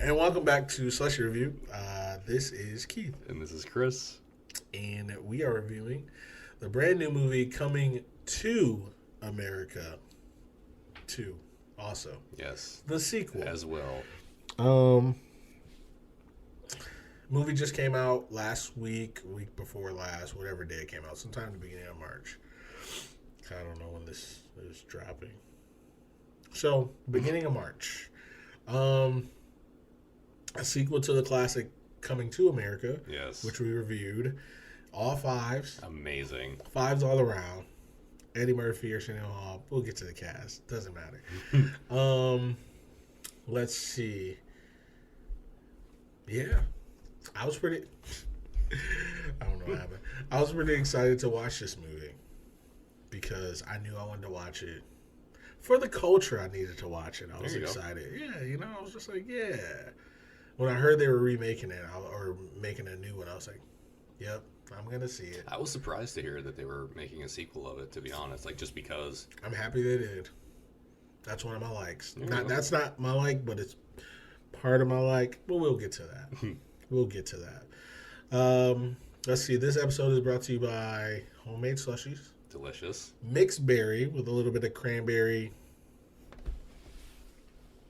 And welcome back to Slushie Review. This is Keith. And this is Chris. And we are reviewing the brand new movie coming to America 2. Also. Yes. The sequel. As well. Movie just came out last week before last, whatever day it came out, sometime in the beginning of March. I don't know when this is dropping. So, beginning of March. A sequel to the classic Coming to America. Yes. Which we reviewed. All fives. Amazing. Fives all around. Eddie Murphy, Arsenio Hall. We'll get to the cast. Doesn't matter. Let's see. Yeah. I was pretty... I don't know what happened. I was pretty excited to watch this movie. Because I knew I wanted to watch it. For the culture, I needed to watch it. I was excited. Yeah, I was just like, yeah. When I heard they were remaking it, or making a new one, I was like, yep, I'm going to see it. I was surprised to hear that they were making a sequel of it, to be honest. Like, just because. I'm happy they did. That's one of my likes. That's not my like, but it's part of my like. But we'll get to that. We'll get to that. Let's see. This episode is brought to you by Homemade Slushies. Delicious. Mixed berry with a little bit of cranberry.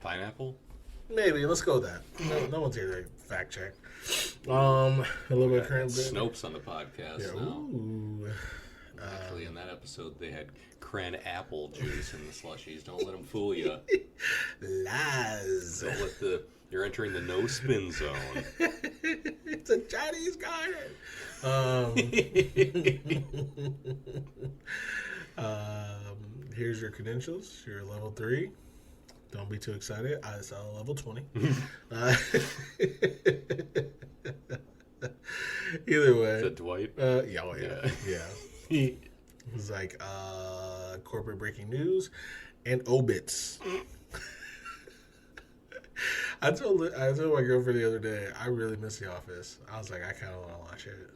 Pineapple? Maybe. Let's go with that. No one's here to fact check. A little bit of cranberry. Snopes on the podcast now. Ooh. Actually, in that episode, they had cran apple juice in the slushies. Don't let them fool you. Lies. Don't let you're entering the no spin zone. It's a Chinese garden. Here's your credentials. You're level 3. Don't be too excited. I saw level 20. Either way. Is that Dwight? Yeah. It's like corporate breaking news and obits. I told my girlfriend the other day, I really miss The Office. I was like, I kind of want to watch it.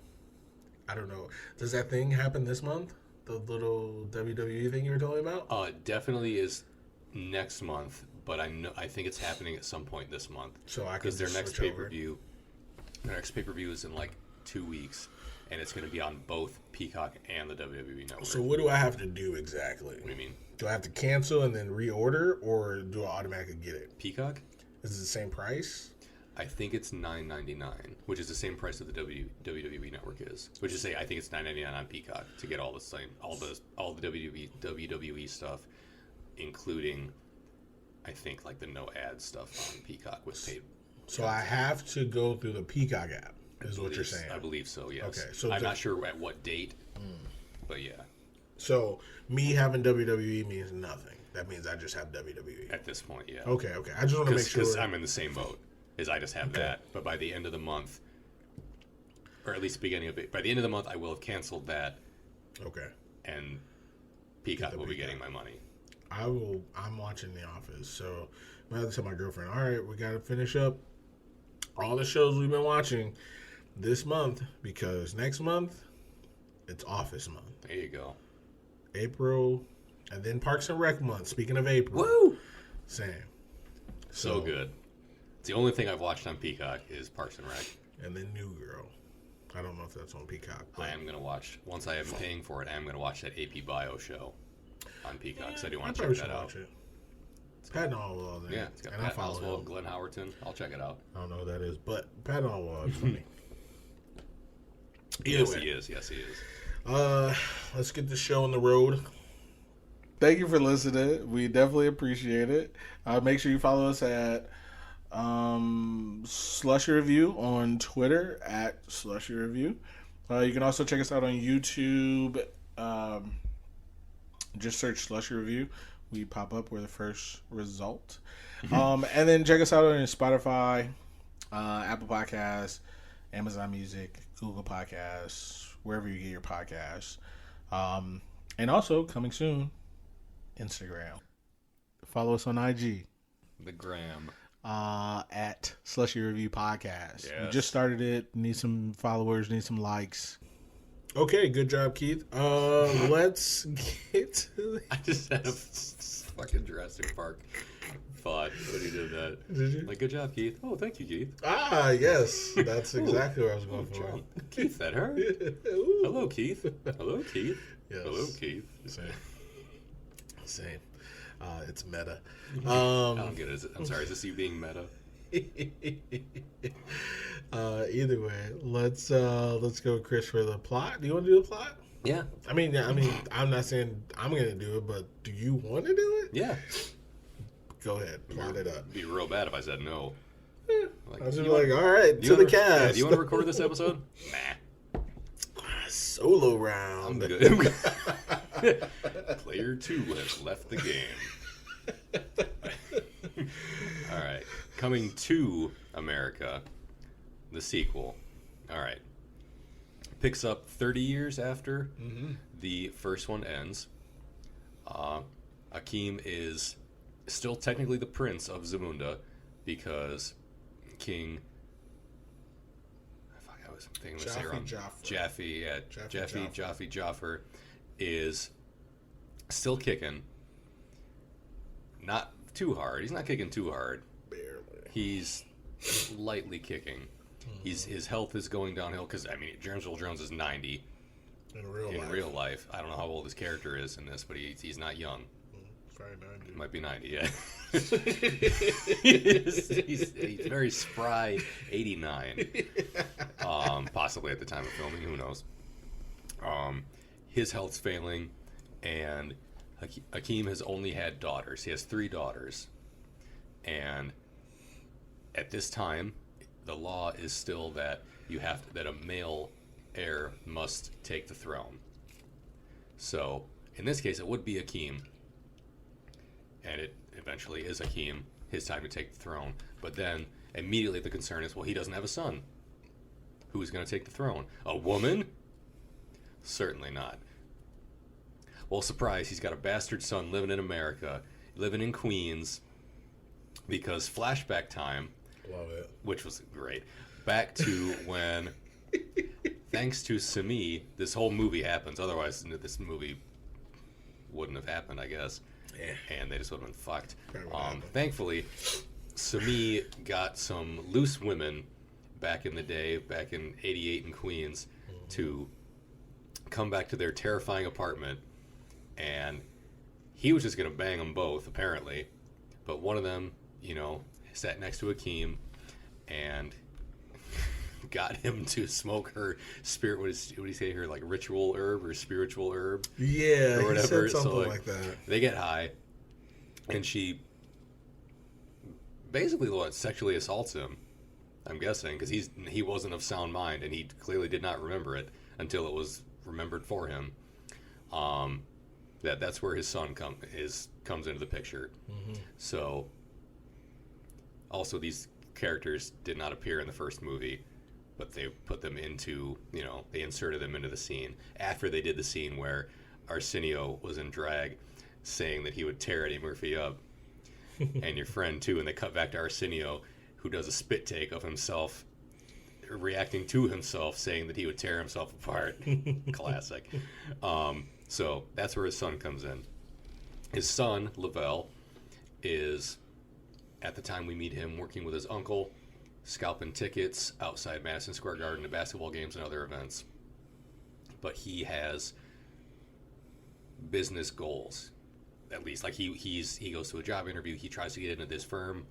I don't know. Does that thing happen this month? The little WWE thing you were telling me about? Definitely is next month, but I think it's happening at some point this month. So I can because their next pay-per-view is in like 2 weeks, and it's going to be on both Peacock and the WWE Network. So what do I have to do exactly? What do you mean? Do I have to cancel and then reorder, or do I automatically get it? Peacock? Is it the same price? I think it's $9.99, which is the same price that the WWE Network is. Which is I think it's $9.99 on Peacock to get all the WWE stuff, including I think like the no ad stuff on Peacock with paid. So I have to go through the Peacock app, is what you're saying? I believe so. Yes. Okay. So I'm not sure at what date, but yeah. So me having WWE means nothing. That means I just have WWE. At this point, yeah. Okay. I just want to make sure. Because I'm in the same boat as I just have that. But by the end of the month, or at least the beginning of it, by the end of the month, I will have canceled that. Okay. And Peacock will be getting my money. I'm watching The Office. So I have to tell my girlfriend, all right, we got to finish up all the shows we've been watching this month, because next month, it's Office month. There you go. April... And then Parks and Rec month. Speaking of April. Woo! Same. So good. It's the only thing I've watched on Peacock is Parks and Rec. And then New Girl. I don't know if that's on Peacock. I am going to watch, once I am paying for it, I am going to watch that AP Bio show on Peacock, because I do want to check that out. Patton Oswalt. Yeah, it's got Patton Oswalt, Glenn Howerton. I'll check it out. I don't know what that is, but Patton Oswalt is funny. Yes, he is. Yes, he is. Let's get the show on the road. Thank you for listening. We definitely appreciate it. Make sure you follow us at Slushie Review on Twitter at Slushie Review. You can also check us out on YouTube. Just search Slushie Review. We pop up. We're the first result. And then check us out on Spotify, Apple Podcasts, Amazon Music, Google Podcasts, wherever you get your podcasts. And also, coming soon, Instagram. Follow us on IG. The gram. At Slushie Review Podcast. Yes. We just started it. Need some followers. Need some likes. Okay, good job, Keith. Let's get to I just had a fucking Jurassic Park Fought when he did that. Did you? Like, good job, Keith. Oh, thank you, Keith. Ah, yes. That's exactly what I was going for. John. Keith, that hurt. Ooh. Hello, Keith. Hello, Keith. Yes. Hello, Keith. Same. It's meta. I don't get it. I'm sorry. Is this you being meta? Either way, let's go, Chris, for the plot. Do you want to do the plot? Yeah. I mean, I'm not saying I'm gonna do it, but do you want to do it? Yeah. Go ahead, plot it up. It'd be real bad if I said no. I was just like, all right, to the cast. Yeah, do you want to record this episode? Nah. Solo round. I'm good. Player 2 has left the game. All right. Coming to America, the sequel. All right. Picks up 30 years after the first one ends. Akeem is still technically the prince of Zamunda because King... I was thinking to say wrong. Jaffe, Joffer is still kicking. Not too hard. He's not kicking too hard. Barely. He's lightly kicking. His health is going downhill because, I mean, Earl Jones is 90 in real life. I don't know how old his character is in this, but he's not young. Probably 90. Might be 90, yeah. he's very spry, 89. Possibly at the time of filming, who knows. His health's failing, and Akeem has only had daughters. He has 3 daughters. And at this time, the law is still that that a male heir must take the throne. So, in this case, it would be Akeem. And it eventually is Akeem, his time to take the throne. But then, immediately the concern is, well, he doesn't have a son. Who's going to take the throne? A woman? Certainly not. Well, surprise, he's got a bastard son living in America, living in Queens, because flashback time, Love it. which was great, back to when, thanks to Semmi, this whole movie happens. Otherwise, this movie wouldn't have happened, I guess. Yeah. And they just would have been fucked. Thankfully, Semmi got some loose women back in the day, back in 88 in Queens, to come back to their terrifying apartment. And he was just going to bang them both, apparently. But one of them, sat next to Akeem and got him to smoke her spirit. What do you say here? Like ritual herb or spiritual herb? Yeah, or whatever. He said something like that. They get high, and she basically sexually assaults him. I'm guessing because he wasn't of sound mind, and he clearly did not remember it until it was remembered for him. That's where his son comes into the picture. So, also these characters did not appear in the first movie, but they put them into, they inserted them into the scene after they did the scene where Arsenio was in drag saying that he would tear Eddie Murphy up, and your friend too, and they cut back to Arsenio, who does a spit take of himself reacting to himself, saying that he would tear himself apart. Classic. So that's where his son comes in. His son, Lavelle, is, at the time we meet him, working with his uncle, scalping tickets outside Madison Square Garden to basketball games and other events. But he has business goals, at least. Like he goes to a job interview. He tries to get into this firm.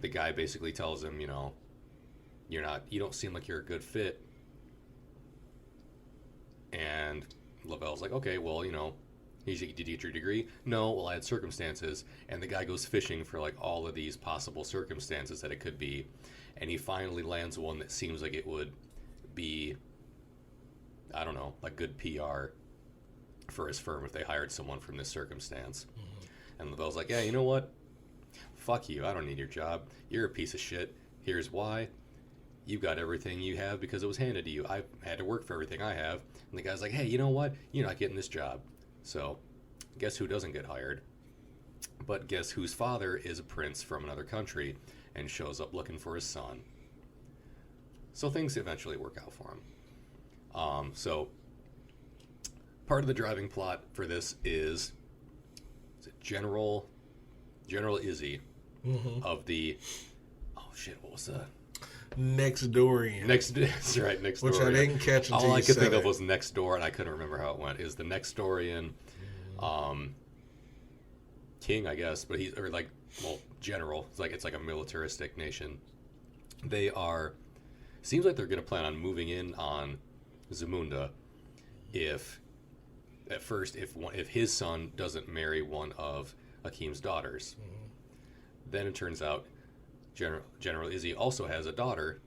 The guy basically tells him, you don't seem like you're a good fit. And Lavelle's like, okay, well, did you get your degree? No, well, I had circumstances. And the guy goes fishing for like all of these possible circumstances that it could be. And he finally lands one that seems like it would be, I don't know, like good PR for his firm if they hired someone from this circumstance. And Lavelle's like, yeah, you know what? Fuck you. I don't need your job. You're a piece of shit. Here's why. You got everything you have because it was handed to you. I had to work for everything I have. And the guy's like, hey, you know what? You're not getting this job. So, guess who doesn't get hired? But guess whose father is a prince from another country and shows up looking for his son. So things eventually work out for him. So, part of the driving plot for this is General Izzi, of the... Oh, shit, what was that? Next Dorian. That's right, Next Which Dorian. I didn't catch until All I you could said think it. of was Next Door, and I couldn't remember how it went. Is the Next Dorian king, I guess, but he's, or like, well, general. It's like a militaristic nation. They are... Seems like they're going to plan on moving in on Zamunda if his son doesn't marry one of Akeem's daughters. Then it turns out General Izzi also has a daughter.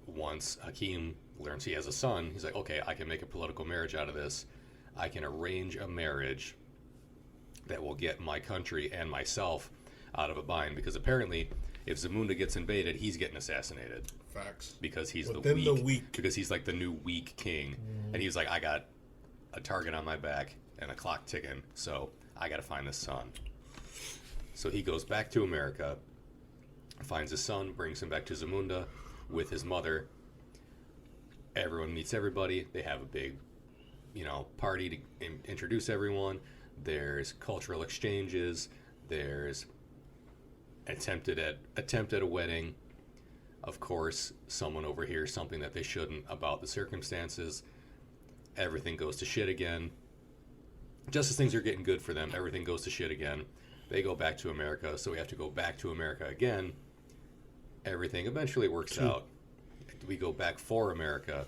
Once Akeem learns he has a son, he's like, okay, I can make a political marriage out of this. I can arrange a marriage that will get my country and myself out of a bind, because apparently if Zamunda gets invaded, he's getting assassinated. Facts. Because he's Within the the week. Because he's like the new weak king. And he's like, I got a target on my back and a clock ticking, so I got to find this son. So he goes back to America, finds his son, brings him back to Zamunda with his mother. Everyone meets everybody. They have a big, party to introduce everyone. There's cultural exchanges. There's attempt at a wedding. Of course, someone overhears something that they shouldn't about the circumstances. Everything goes to shit again. Just as things are getting good for them, everything goes to shit again. They go back to America, so we have to go back to America again. Everything eventually works out. We go back for America,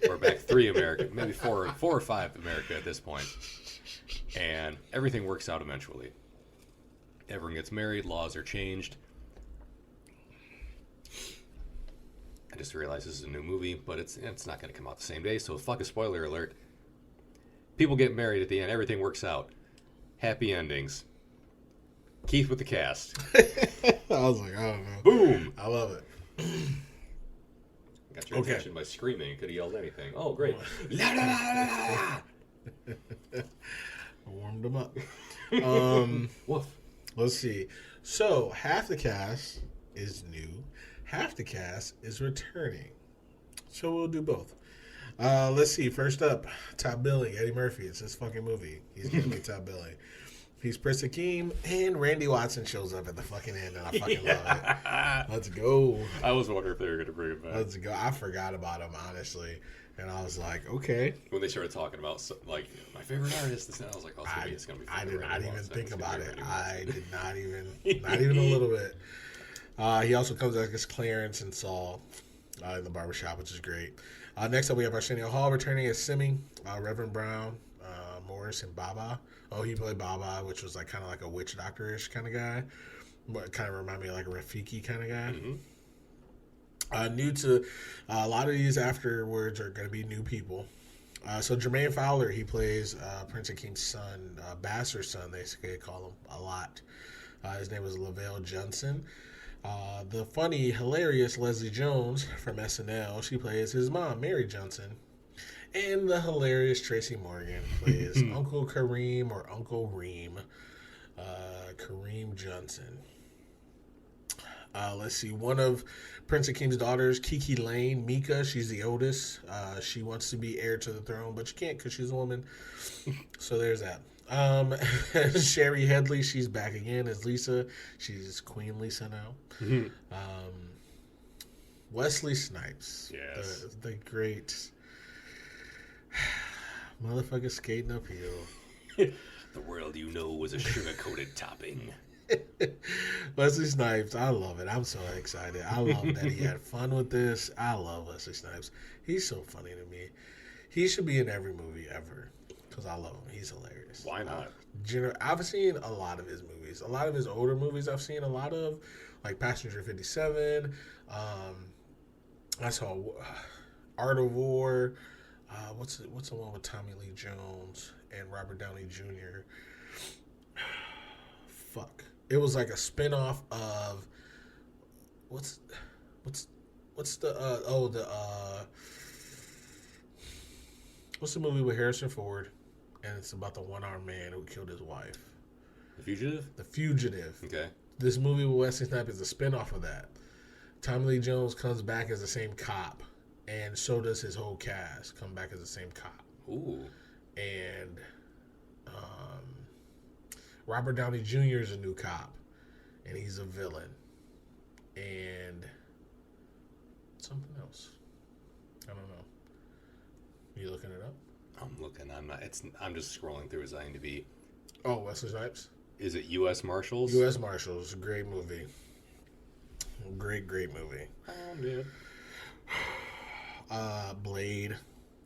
or back 3 America, maybe 4 or 5 America at this point. And everything works out eventually. Everyone gets married, laws are changed. I just realized this is a new movie, but it's not going to come out the same day, so fuck a spoiler alert. People get married at the end, everything works out. Happy endings. Keith with the cast. I was like, I don't know. Boom! I love it. Got your attention by screaming. Could have yelled anything. Oh, great. La, la, la, la, la. I warmed them up. Woof. Let's see. So, half the cast is new. Half the cast is returning. So, we'll do both. Let's see. First up, top billing. Eddie Murphy. It's his fucking movie. He's going to get top billing. He's Prince Akeem, and Randy Watson shows up at the fucking end, and I fucking love it. Let's go. I was wondering if they were going to bring it back. Let's go. I forgot about him, honestly. And I was like, okay. When they started talking about, like, my favorite artist, I was like, oh, it's going to be I did not even think about it. I did not even, not even a little bit. He also comes back as Clarence and Saul in the barbershop, which is great. Next up, we have Arsenio Hall returning as Semmi, Reverend Brown, Morris, and Baba. Oh, he played Baba, which was like kind of like a witch doctor-ish kind of guy. But kind of remind me of like a Rafiki kind of guy. Mm-hmm. New to a lot of these afterwards are going to be new people. So Jermaine Fowler, he plays Prince Akeem's son, Bastard's son, they call him a lot. His name was Lavelle Junson. The funny, hilarious Leslie Jones from SNL, she plays his mom, Mary Junson. And the hilarious Tracy Morgan plays Uncle Kareem or Uncle Reem. Kareem Junson. Let's see. One of Prince Akeem's daughters, KiKi Layne, Meeka, she's the oldest. She wants to be heir to the throne, but she can't because she's a woman. So there's that. Shari Headley, she's back again as Lisa. She's Queen Lisa now. Mm-hmm. Wesley Snipes. Yes. The great... motherfucker skating uphill. The world you know was a sugar-coated topping. Wesley Snipes, I love it. I'm so excited. I love that he had fun with this. I love Wesley Snipes. He's so funny to me. He should be in every movie ever because I love him. He's hilarious. Why not? I've seen a lot of his movies. A lot of his older movies I've seen a lot of, like Passenger 57. I saw Art of War. What's the one with Tommy Lee Jones and Robert Downey Jr.? Fuck. It was like a spinoff of what's the movie with Harrison Ford, and it's about the one-armed man who killed his wife. The Fugitive? The Fugitive. Okay. This movie with Wesley Snipes is a spinoff of that. Tommy Lee Jones comes back as the same cop. And so does his whole cast come back as the same cop. Ooh. And Robert Downey Jr. is a new cop. and he's a villain. And something else. I don't know. You looking it up? I'm looking. I'm just scrolling through his IMDb. Oh, Wesley Snipes? Is it U.S. Marshals? U.S. Marshals. Great movie. Great movie. Oh, dude. Blade.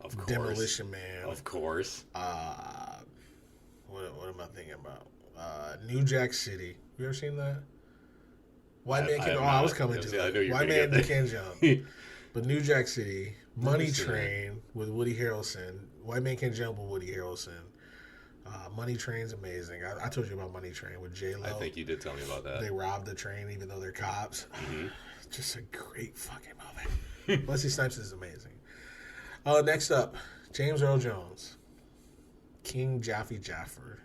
Of course. Demolition Man. Of course. What am I thinking about? New Jack City. You ever seen that? White Man Can... I was coming to it. White Man Can Jump. But New Jack City. Money Train with Woody Harrelson. White Man Can Jump with Woody Harrelson. Money Train's amazing. I told you about Money Train with J-Lo. I think you did tell me about that. They robbed the train even though they're cops. Mm-hmm. Just a great fucking movie. Wesley Snipes is amazing. Next up, James Earl Jones. King Jaffe Joffer.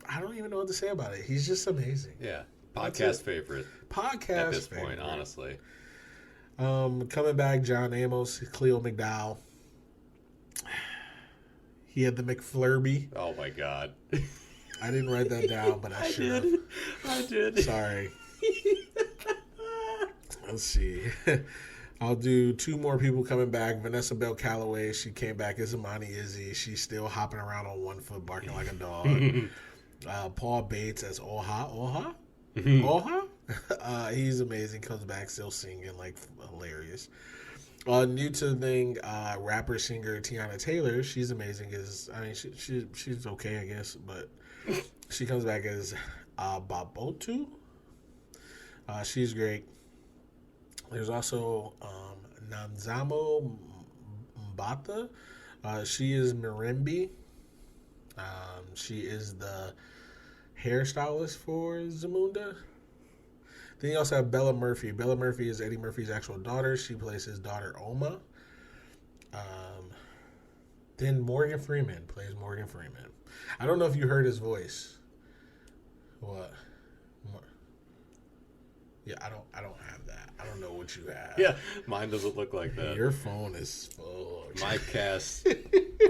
I don't even know what to say about it. He's just amazing. Yeah. Podcast favorite. Podcast at this favorite. point, honestly. Coming back, John Amos, Cleo McDowell. He had the McFlurby. Oh my God. I didn't write that down, but I should have. I did. Sorry. Let's see. I'll do two more people coming back. Vanessa Bell Calloway, she came back as Idi Izzi. She's still hopping around on one foot, barking like a dog. Paul Bates as Oha. He's amazing. Comes back still singing, like, hilarious. New to the thing, rapper singer Teyana Taylor. She's amazing. She's okay, I guess, but she comes back as Bopoto. She's great. There's also Nanzamo Mbata. She is Marimbi. She is the hairstylist for Zamunda. Then you also have Bella Murphy. Bella Murphy is Eddie Murphy's actual daughter. She plays his daughter, Oma. Then Morgan Freeman plays Morgan Freeman. I don't know if you heard his voice. What? Yeah, I don't have that. I don't know what you have. Yeah, mine doesn't look like that. Your phone is full. My cast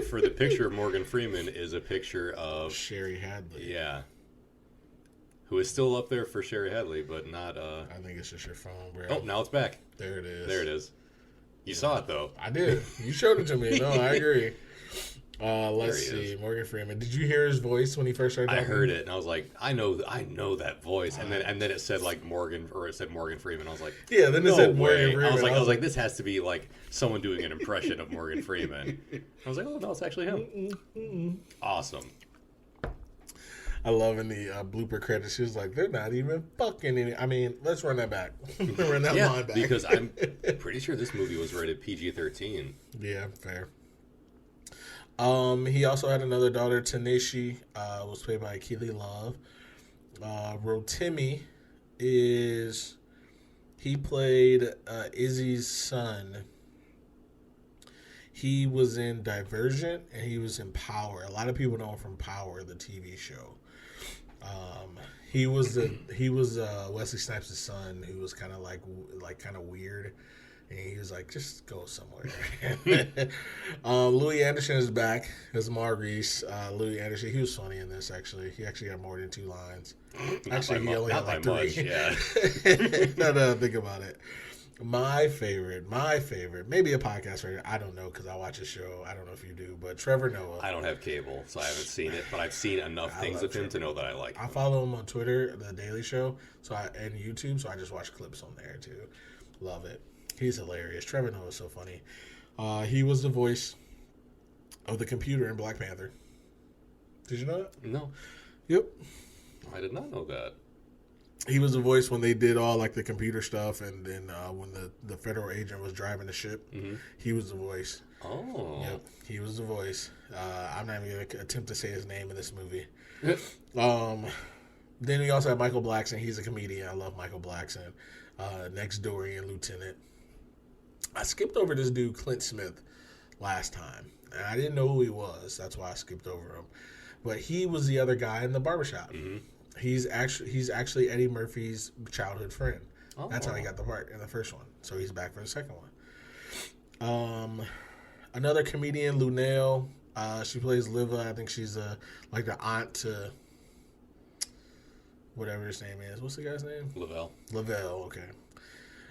for the picture of Morgan Freeman is a picture of Shari Headley. Yeah. Who is still up there for Shari Headley, but not... I think it's just your phone, bro. Oh, now it's back. There it is. There it is. You saw it, though. I did. You showed it to me. No, I agree. Let's see. Morgan Freeman. Did you hear his voice when he first started talking? I heard it, and I was like, I know that voice. And then it said, like, Morgan, or it said Morgan Freeman. I was like, yeah, then it said Morgan Freeman. I was like, this has to be, like, someone doing an impression of Morgan Freeman. I was like, oh, no, it's actually him. Awesome. I love in the blooper credits, she was like, they're not even fucking any. I mean, let's run that back. Run that line back. Because I'm pretty sure this movie was rated PG-13. Yeah, fair. He also had another daughter, Tanashi, was played by Keely Love. Rotimi he played Izzy's son. He was in Divergent and he was in Power. A lot of people know him from Power, the TV show. He was Wesley Snipes' son, who was kind of like kind of weird, and he was like, just go somewhere. Louis Anderson is back as Maurice. Louis Anderson, he was funny in this. Actually, he actually got more than 2 lines. Actually, he only had like 3. Much, yeah. Now that I think about it. My favorite, maybe a podcast favorite. I don't know because I watch a show. I don't know if you do, but Trevor Noah. I don't have cable, so I haven't seen it, but I've seen enough things of him to know that I like him. I follow him on Twitter, The Daily Show, and YouTube, so I just watch clips on there too. Love it. He's hilarious. Trevor Noah is so funny. He was the voice of the computer in Black Panther. Did you know that? No. Yep. I did not know that. He was the voice when they did all like the computer stuff, and then when the federal agent was driving the ship, he was the voice. Oh. Yep, he was the voice. I'm not even going to attempt to say his name in this movie. Then we also have Michael Blackson. He's a comedian. I love Michael Blackson. Next Dorian Lieutenant. I skipped over this dude, Clint Smith, last time. And I didn't know who he was. That's why I skipped over him. But he was the other guy in the barbershop. Mm-hmm. He's actually Eddie Murphy's childhood friend. Oh. That's how he got the part in the first one. So he's back for the second one. Another comedian, Lunel. She plays Liva. I think she's like the aunt to whatever his name is. What's the guy's name? Lavelle. Okay.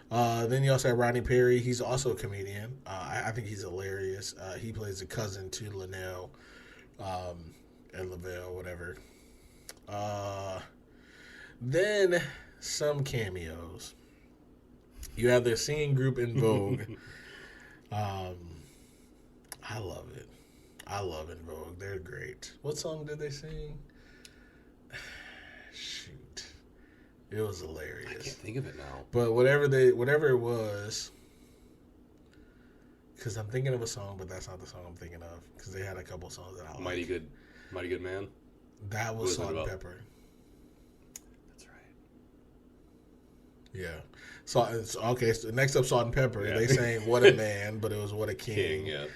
Then you also have Rodney Perry. He's also a comedian. I think he's hilarious. He plays a cousin to Linnell and Lavelle, whatever. Then some cameos. You have their singing group In Vogue. I love it. I love In Vogue. They're great. What song did they sing? Shoot. It was hilarious. I can't think of it now. But whatever it was, because I'm thinking of a song, but that's not the song I'm thinking of. Because they had a couple songs that I like. Mighty Good Man. That was Salt and Pepper. That's right. Yeah. So next up, Salt and Pepper. Yeah. They sang "What a Man," but it was "What a King." Yeah.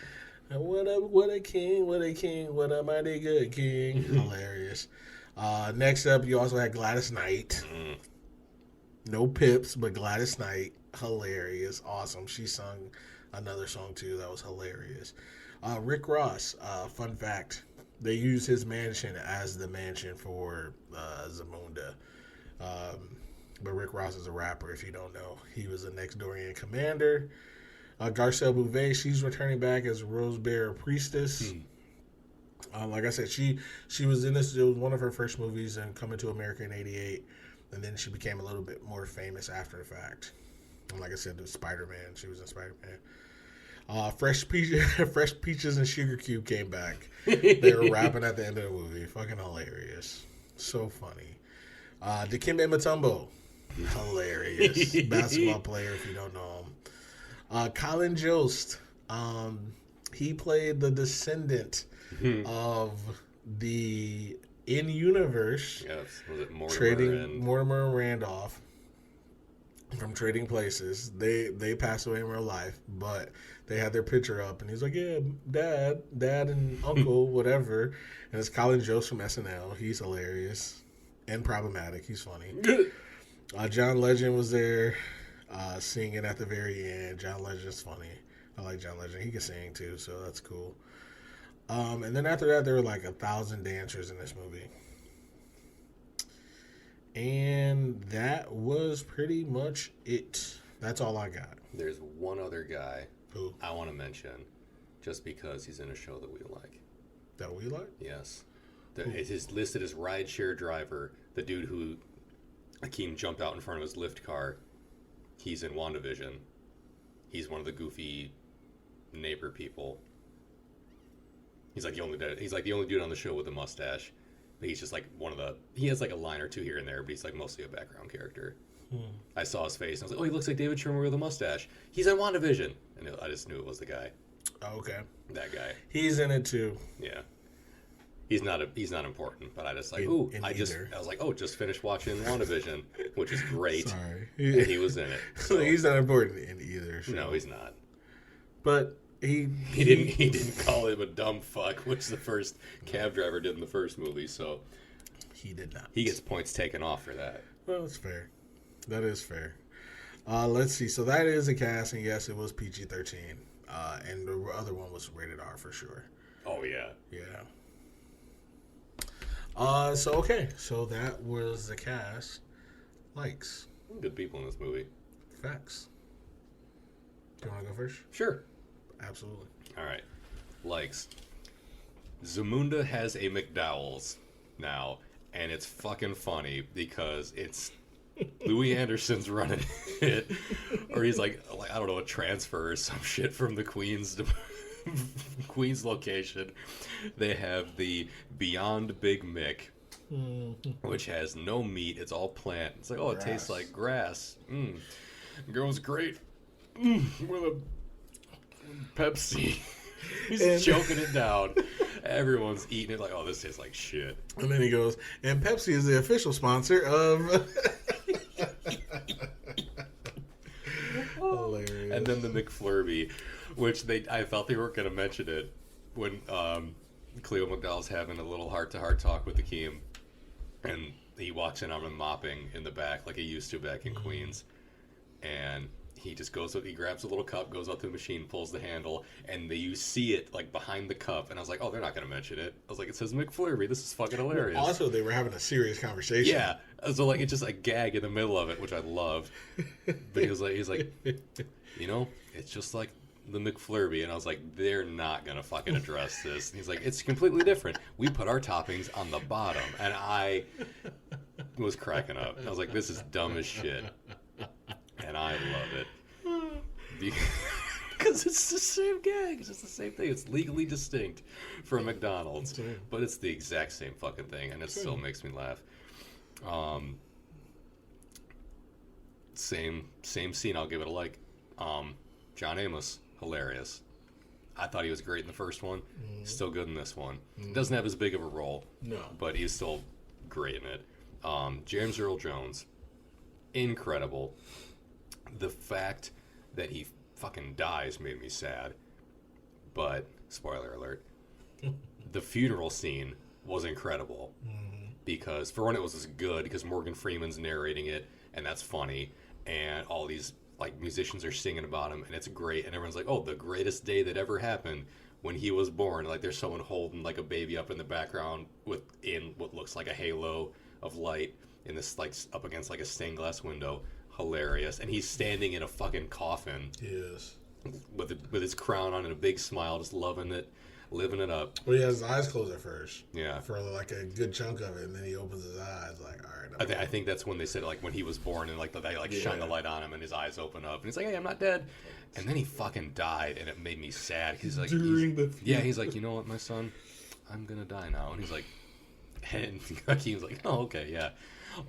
What a king! What a king! What a mighty good king! Hilarious. Next up, you also had Gladys Knight. No Pips, but Gladys Knight. Hilarious. Awesome. She sung another song, too. That was hilarious. Rick Ross. Fun fact. They used his mansion as the mansion for Zamunda. But Rick Ross is a rapper, if you don't know. He was a Next-Dorian commander. Garcelle Bouvet, she's returning back as Rosebear Priestess. Like I said, she was in this. It was one of her first movies and Coming to America in '88, and then she became a little bit more famous after the fact. And like I said, the Spider-Man. She was in Spider-Man. Fresh Peaches and Sugar Cube came back. They were rapping at the end of the movie. Fucking hilarious. So funny. Dikembe Mutombo. Hilarious. Basketball player, if you don't know him. Colin Jost. He played the descendant of the in-universe. Yes. Was it Mortimer Mortimer and Randolph from Trading Places. They passed away in real life, but they had their picture up, and he's like, yeah, dad and uncle, whatever. And it's Colin Jost from SNL. He's hilarious and problematic. He's funny. John Legend was there singing at the very end. John Legend's funny. I like John Legend. He can sing, too, so that's cool. And then after that, there were like 1,000 dancers in this movie. And that was pretty much it. That's all I got. There's one other guy who I want to mention just because he's in a show that we like. That we like? Yes. It is listed as rideshare driver. The dude who Akeem jumped out in front of his lift car. He's in WandaVision. He's one of the goofy neighbor people. He's like the only dude on the show with a mustache. He's just like he has like a line or two here and there, but he's like mostly a background character. I saw his face and I was like, oh, he looks like David Schwimmer with a mustache. He's in WandaVision. And I just knew it was the guy. Oh, okay. That guy. He's in it too. Yeah. He's not important, but I just like, I was like, oh, just finished watching WandaVision, which is great. Sorry. And he was in it. So. He's not important in either show. No, he's not. But he didn't call him a dumb fuck, which the first cab driver did in the first movie, so he did not. He gets points taken off for that. Well, that's fair. That is fair. Let's see. So that is a cast, and yes, it was PG-13. And the other one was rated R for sure. Oh, yeah. Yeah. So that was the cast. Likes. Good people in this movie. Facts. Do you want to go first? Sure. Absolutely. All right. Likes. Zamunda has a McDowell's now, and it's fucking funny because it's Louis Anderson's running it, or he's like I don't know, a transfer or some shit from the Queens location. They have the Beyond Big Mick, which has no meat. It's all plant. It's like, oh, it tastes like grass. Girl's great. With a Pepsi. He's choking it down. Everyone's eating it like, oh, this tastes like shit. And then he goes, and Pepsi is the official sponsor of... Hilarious. And then the McFlurby, which I thought they weren't going to mention it when Cleo McDowell's having a little heart-to-heart talk with Akeem. And he walks in on him mopping in the back like he used to back in Queens. And he just goes up, he grabs a little cup, goes up to the machine, pulls the handle, and you see it like behind the cup. And I was like, oh, they're not going to mention it. I was like, it says McFlurry. This is fucking hilarious. Well, also, they were having a serious conversation. Yeah. So like, it's just a gag in the middle of it, which I loved. But he's like, you know, it's just like the McFlurry. And I was like, they're not going to fucking address this. And he's like, it's completely different. We put our toppings on the bottom. And I was cracking up. I was like, this is dumb as shit. And I love it. Because it's the same gag. It's just the same thing. It's legally distinct from McDonald's. But it's the exact same fucking thing. And it still makes me laugh. Same scene. I'll give it a like. John Amos, hilarious. I thought he was great in the first one. Still good in this one. Doesn't have as big of a role. No. But he's still great in it. James Earl Jones, incredible. The fact that he fucking dies made me sad. But, spoiler alert, the funeral scene was incredible. Because, for one, it was good because Morgan Freeman's narrating it, and that's funny. And all these, like, musicians are singing about him, and it's great. And everyone's like, oh, the greatest day that ever happened when he was born. Like, there's someone holding, like, a baby up in the background in what looks like a halo of light in this, like, up against, like, a stained glass window. Hilarious. And he's standing in a fucking coffin. Yes. With his crown on and a big smile, just loving it, living it up. Well, he has his eyes closed at first. Yeah. For like a good chunk of it, and then he opens his eyes like, all right. I think that's when they said, like, when he was born and, like, they, like, shine the light on him and his eyes open up. And he's like, hey, I'm not dead. And then he fucking died, and it made me sad. He's like, he's like, you know what, my son? I'm going to die now. And he's like, and Akeem's like, oh, okay, yeah.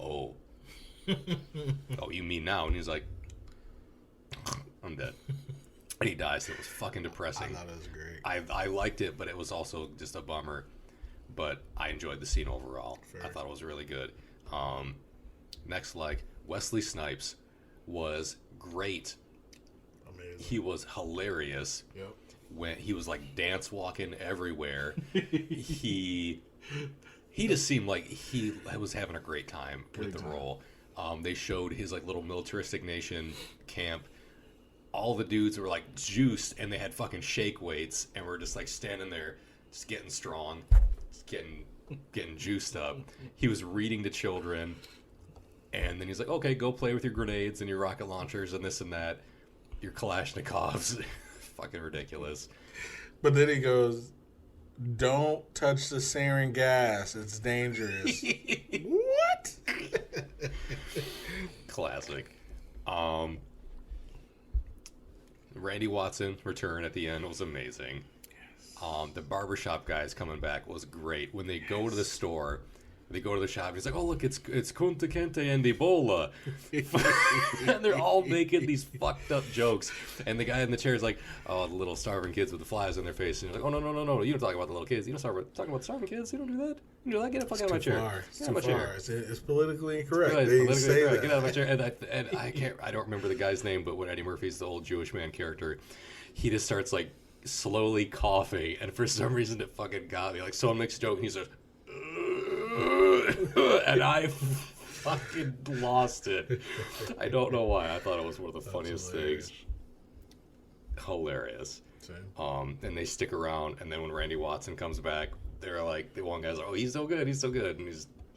Oh, you mean now? And he's like, I'm dead. And he dies. It was fucking depressing. I thought it was great. I liked it, but it was also just a bummer. But I enjoyed the scene overall. Fair. I thought it was really good. Next, like, Wesley Snipes was great. Amazing. He was hilarious. Yep. When he was, like, dance walking everywhere. He just seemed like he was having a great time with the role. They showed his, like, little militaristic nation camp. All the dudes were, like, juiced, and they had fucking shake weights, and were just, like, standing there, just getting strong, just getting juiced up. He was reading to children, and then he's like, okay, go play with your grenades and your rocket launchers and this and that, your Kalashnikovs. Fucking ridiculous. But then he goes, don't touch the sarin gas. It's dangerous. What? Classic. Randy Watson return at the end was amazing. Yes. The barbershop guys coming back was great. When they go to the store, they go to the shop, he's like, oh, look, it's Kunta Kinte and Ebola. And they're all making these fucked up jokes. And the guy in the chair is like, oh, the little starving kids with the flies in their face. And you're like, oh, no. You don't talk about the little kids. You don't talk about the starving kids. You don't do that. You do that. Get the fuck out of my chair. It's too far. It's politically incorrect. Get out of my chair. And I don't remember the guy's name, but when Eddie Murphy's the old Jewish man character, he just starts, like, slowly coughing. And for some reason, it fucking got me. Like, someone makes a joke, and he's like, and I fucking lost it. I don't know why. I thought it was one of the funniest things. Hilarious. Same. And they stick around, and then when Randy Watson comes back, they're like, the one guy's like, oh, he's so good, and he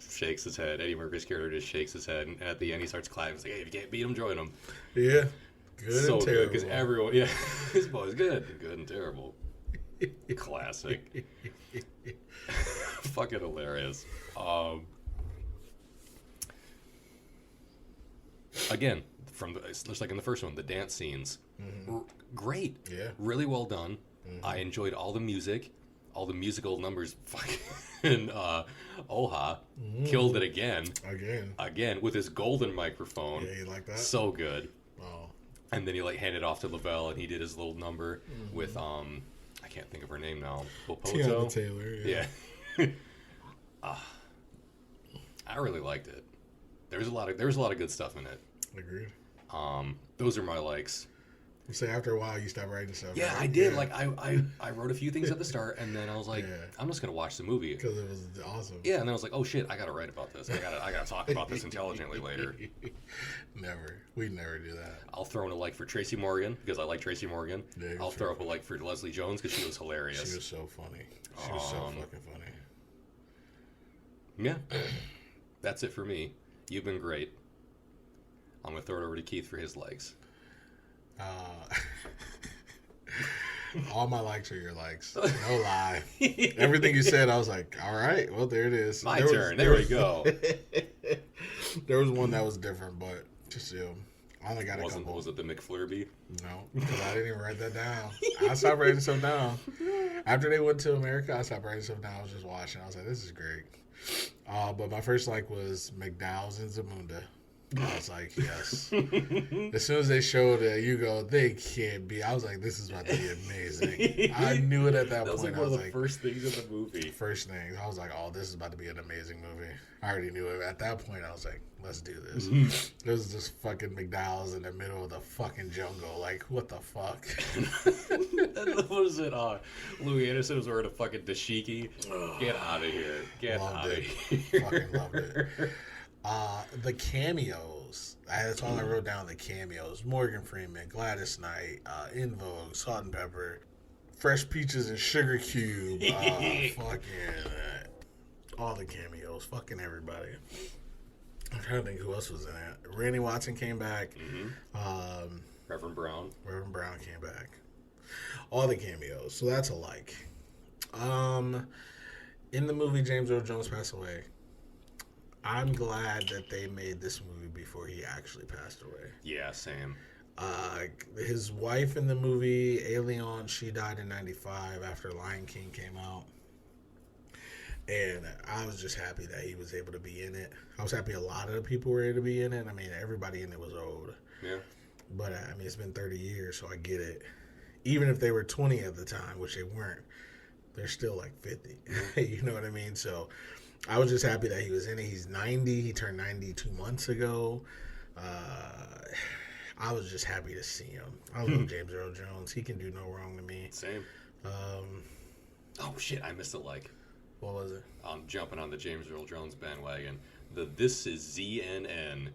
shakes his head. Eddie Murphy's character just shakes his head, and at the end he starts clapping. He's like, hey, if you can't beat him, join him. Yeah. Good so and good, because everyone, his boy's good and terrible. Classic. Fucking hilarious. Again, just like in the first one, the dance scenes, great. Yeah. Really well done. I enjoyed all the music, all the musical numbers. Fucking Oha killed it again with his golden microphone. Yeah, you like that? So good. Oh. And then he like handed off to Lavelle, and he did his little number with I can't think of her name now. Bopoto. Teyana Taylor. Yeah. I really liked it. There was a lot of good stuff in it. Agreed. Those are my likes. You say after a while you stop writing stuff. Yeah, right? I did. Like I wrote a few things at the start, and then I was like, Yeah. I'm just gonna watch the movie Because it was awesome. Yeah, and then I was like, oh shit, I gotta write about this. I gotta talk about this intelligently later. Never. We'd never do that. I'll throw in a like for Tracy Morgan because I like Tracy Morgan. Yeah, I'll throw up a like for Leslie Jones because she was hilarious. She was so funny. She was so fucking funny. Yeah, that's it for me. You've been great. I'm gonna throw it over to Keith for his likes. All my likes are your likes. No lie. Everything you said, I was like, all right, well, there it is. My turn. There we go. There was one that was different, but just, I only got a couple. Was it the McFlurby? No, because I didn't even write that down. I stopped writing stuff down. After they went to America, I stopped writing stuff down. I was just watching. I was like, this is great. But my first like was McDowell's and Zamunda. I was like, yes. As soon as they showed it, you go, they can't be. I was like, this is about to be amazing. I knew it at that point. That was like one of the first things in the movie. First things. I was like, oh, this is about to be an amazing movie. I already knew it. At that point, I was like, let's do this. It was just fucking McDowell's in the middle of the fucking jungle. Like, what the fuck? What was it? Louis Anderson was wearing a fucking dashiki. Get out of here. Get out of here. Fucking loved it. The cameos. That's all I wrote down. The cameos. Morgan Freeman, Gladys Knight, In Vogue, Salt and Pepper, Fresh Peaches and Sugar Cube. All the cameos. Fucking everybody. I'm trying to think who else was in it. Randy Watson came back. Mm-hmm. Reverend Brown came back. All the cameos. So that's a like. In the movie, James Earl Jones passed away. I'm glad that they made this movie before he actually passed away. Yeah, same. His wife in the movie, Alien, she died in 95 after Lion King came out. And I was just happy that he was able to be in it. I was happy a lot of the people were able to be in it. I mean, everybody in it was old. Yeah. But, I mean, it's been 30 years, so I get it. Even if they were 20 at the time, which they weren't, they're still like 50. You know what I mean? So I was just happy that he was in it. He's 90. He turned 90 2 months ago. I was just happy to see him. I love James Earl Jones. He can do no wrong to me. Same. Oh, shit. I missed a like. What was it? I'm jumping on the James Earl Jones bandwagon. This is ZNN.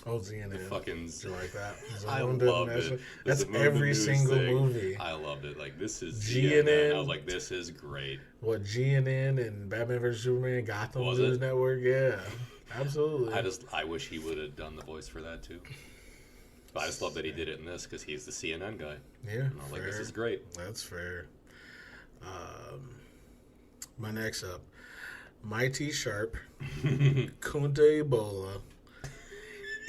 Oh, ZNN. The fucking... Did you like that? I loved it. That's every single movie. I loved it. Like, this is GNN. ZNN. I was like, this is great. What, GNN and Batman vs. Superman, Gotham News Network? Yeah, absolutely. I wish he would have done the voice for that, too. But I just love that he did it in this, because he's the CNN guy. Yeah, and I was like, this is great. That's fair. My next up, Mighty Sharp, Kunta Ebola,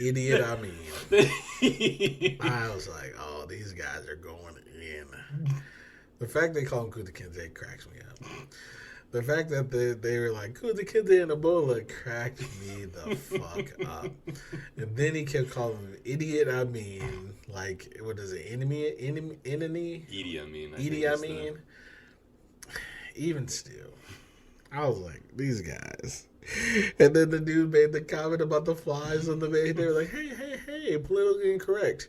Idiot Amin. I was like, oh, these guys are going in. The fact they call him Kunta Kinte cracks me up. The fact that they were like, Kunta Kinte and Ebola cracked me the fuck up. And then he kept calling him Idiot Amin. Like, what is it? Enemy? Idi Amin. Idi Amin. Even still, I was like, these guys. And then the dude made the comment about the flies on the bed. They were like, hey, politically incorrect.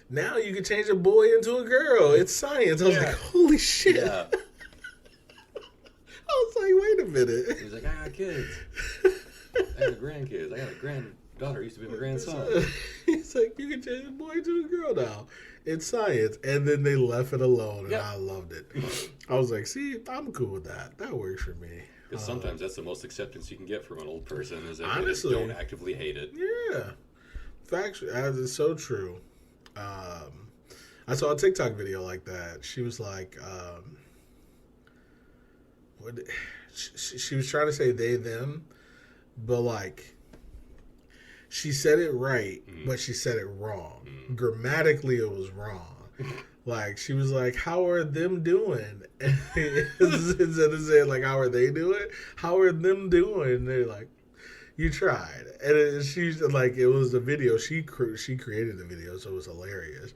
Now you can change a boy into a girl. It's science. I was like, holy shit. Yeah. I was like, wait a minute. He's like, I got kids. I got grandkids. I got a granddaughter. Used to be my grandson. He's like, you can change a boy into a girl now. It's science. And then they left it alone, and I loved it. I was like, see, I'm cool with that. That works for me. Because sometimes that's the most acceptance you can get from an old person is that honestly, they don't actively hate it. Yeah. Factually, it's so true. I saw a TikTok video like that. She was like, she was trying to say they, them, but like, she said it right, but she said it wrong. Grammatically, it was wrong. Like, she was like, how are them doing? Instead of saying, like, how are they doing? How are them doing? And they're like, you tried. And she's like, it was the video. She created the video, so it was hilarious.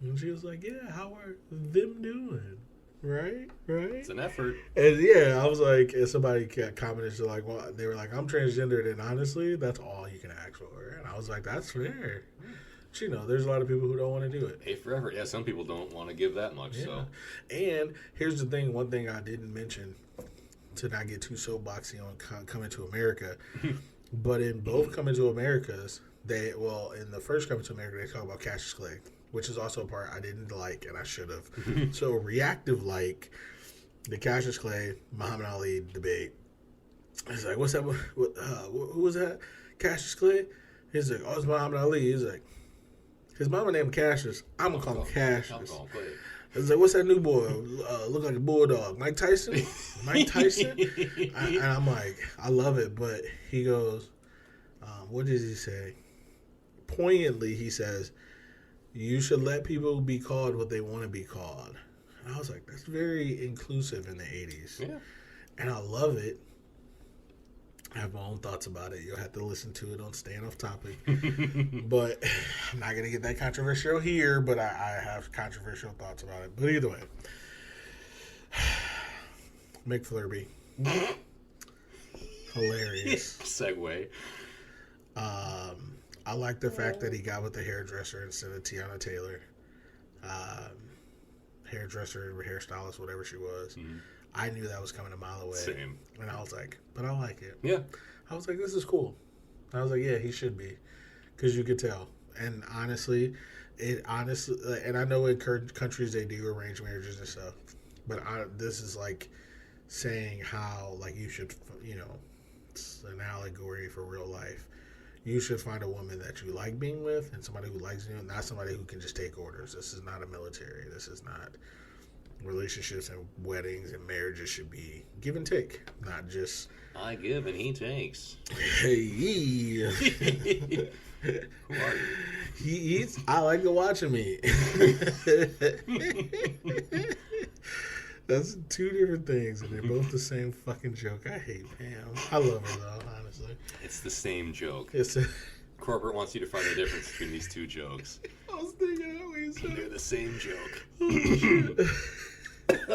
And she was like, yeah, how are them doing? Right? It's an effort. And yeah, I was like, and somebody commented, like, well, they were like, I'm transgendered, and honestly, that's all you can ask for. And I was like, that's fair. But there's a lot of people who don't want to do it. Hey, forever. Yeah, some people don't want to give that much. So, and here's the thing. One thing I didn't mention to not get too soapboxy on Coming to America, but in both Coming to Americas, in the first Coming to America, they talk about Cassius Clay, which is also a part I didn't like and I should have. So reactive like the Cassius Clay Muhammad Ali debate. He's like, what's that? Who was that? Cassius Clay? He's like, oh, it's Muhammad Ali. He's like, his mama named Cassius. I'm going to call him Cassius. He's like, what's that new boy? Look like a bulldog. Mike Tyson? Mike Tyson? And I'm like, I love it. But he goes, what does he say? Poignantly, he says, you should let people be called what they want to be called. And I was like, that's very inclusive in the 80s. Yeah. And I love it. I have my own thoughts about it. You'll have to listen to it on Staying Off Topic. But I'm not going to get that controversial here, but I have controversial thoughts about it. But either way, McFlurby. Hilarious. Segue. I like the fact that he got with the hairdresser instead of Teyana Taylor. Hairdresser, hairstylist, whatever she was. Mm-hmm. I knew that was coming a mile away. Same. And I was like, but I like it. Yeah. I was like, this is cool. I was like, yeah, he should be. Because you could tell. And honestly, and I know in countries they do arrange marriages and stuff. But this is like saying how, like, you should, it's an allegory for real life. You should find a woman that you like being with and somebody who likes you, not somebody who can just take orders. This is not a military. This is not... Relationships and weddings and marriages should be give and take, not just I give and he takes. Hey, who are you? He eats. I like to watch him eat. That's two different things, and they're both the same fucking joke. I hate Pam. I love her though, honestly. It's the same joke. It's Corporate wants you to find the difference between these two jokes. I was thinking that way. So. They're the same joke. Oh, shit. It's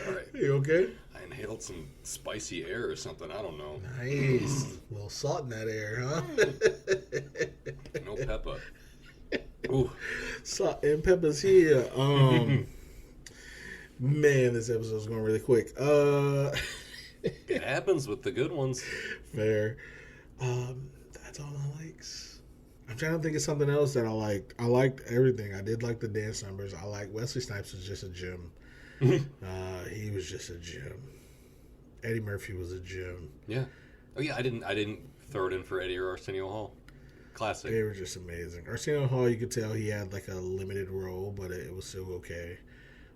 alright. You okay? I inhaled some spicy air or something. I don't know. Nice. A little salt in that air, huh? No pepper. Ooh. Salt and pepper's here. Man, this episode's going really quick. It happens with the good ones. Fair. That's all I likes. I'm trying to think of something else that I liked. I liked everything. I did like the dance numbers. I like Wesley Snipes was just a gem. He was just a gem. Eddie Murphy was a gem. Yeah. Oh yeah, I didn't throw it in for Eddie or Arsenio Hall. Classic. They were just amazing. Arsenio Hall, you could tell he had like a limited role, but it was still okay.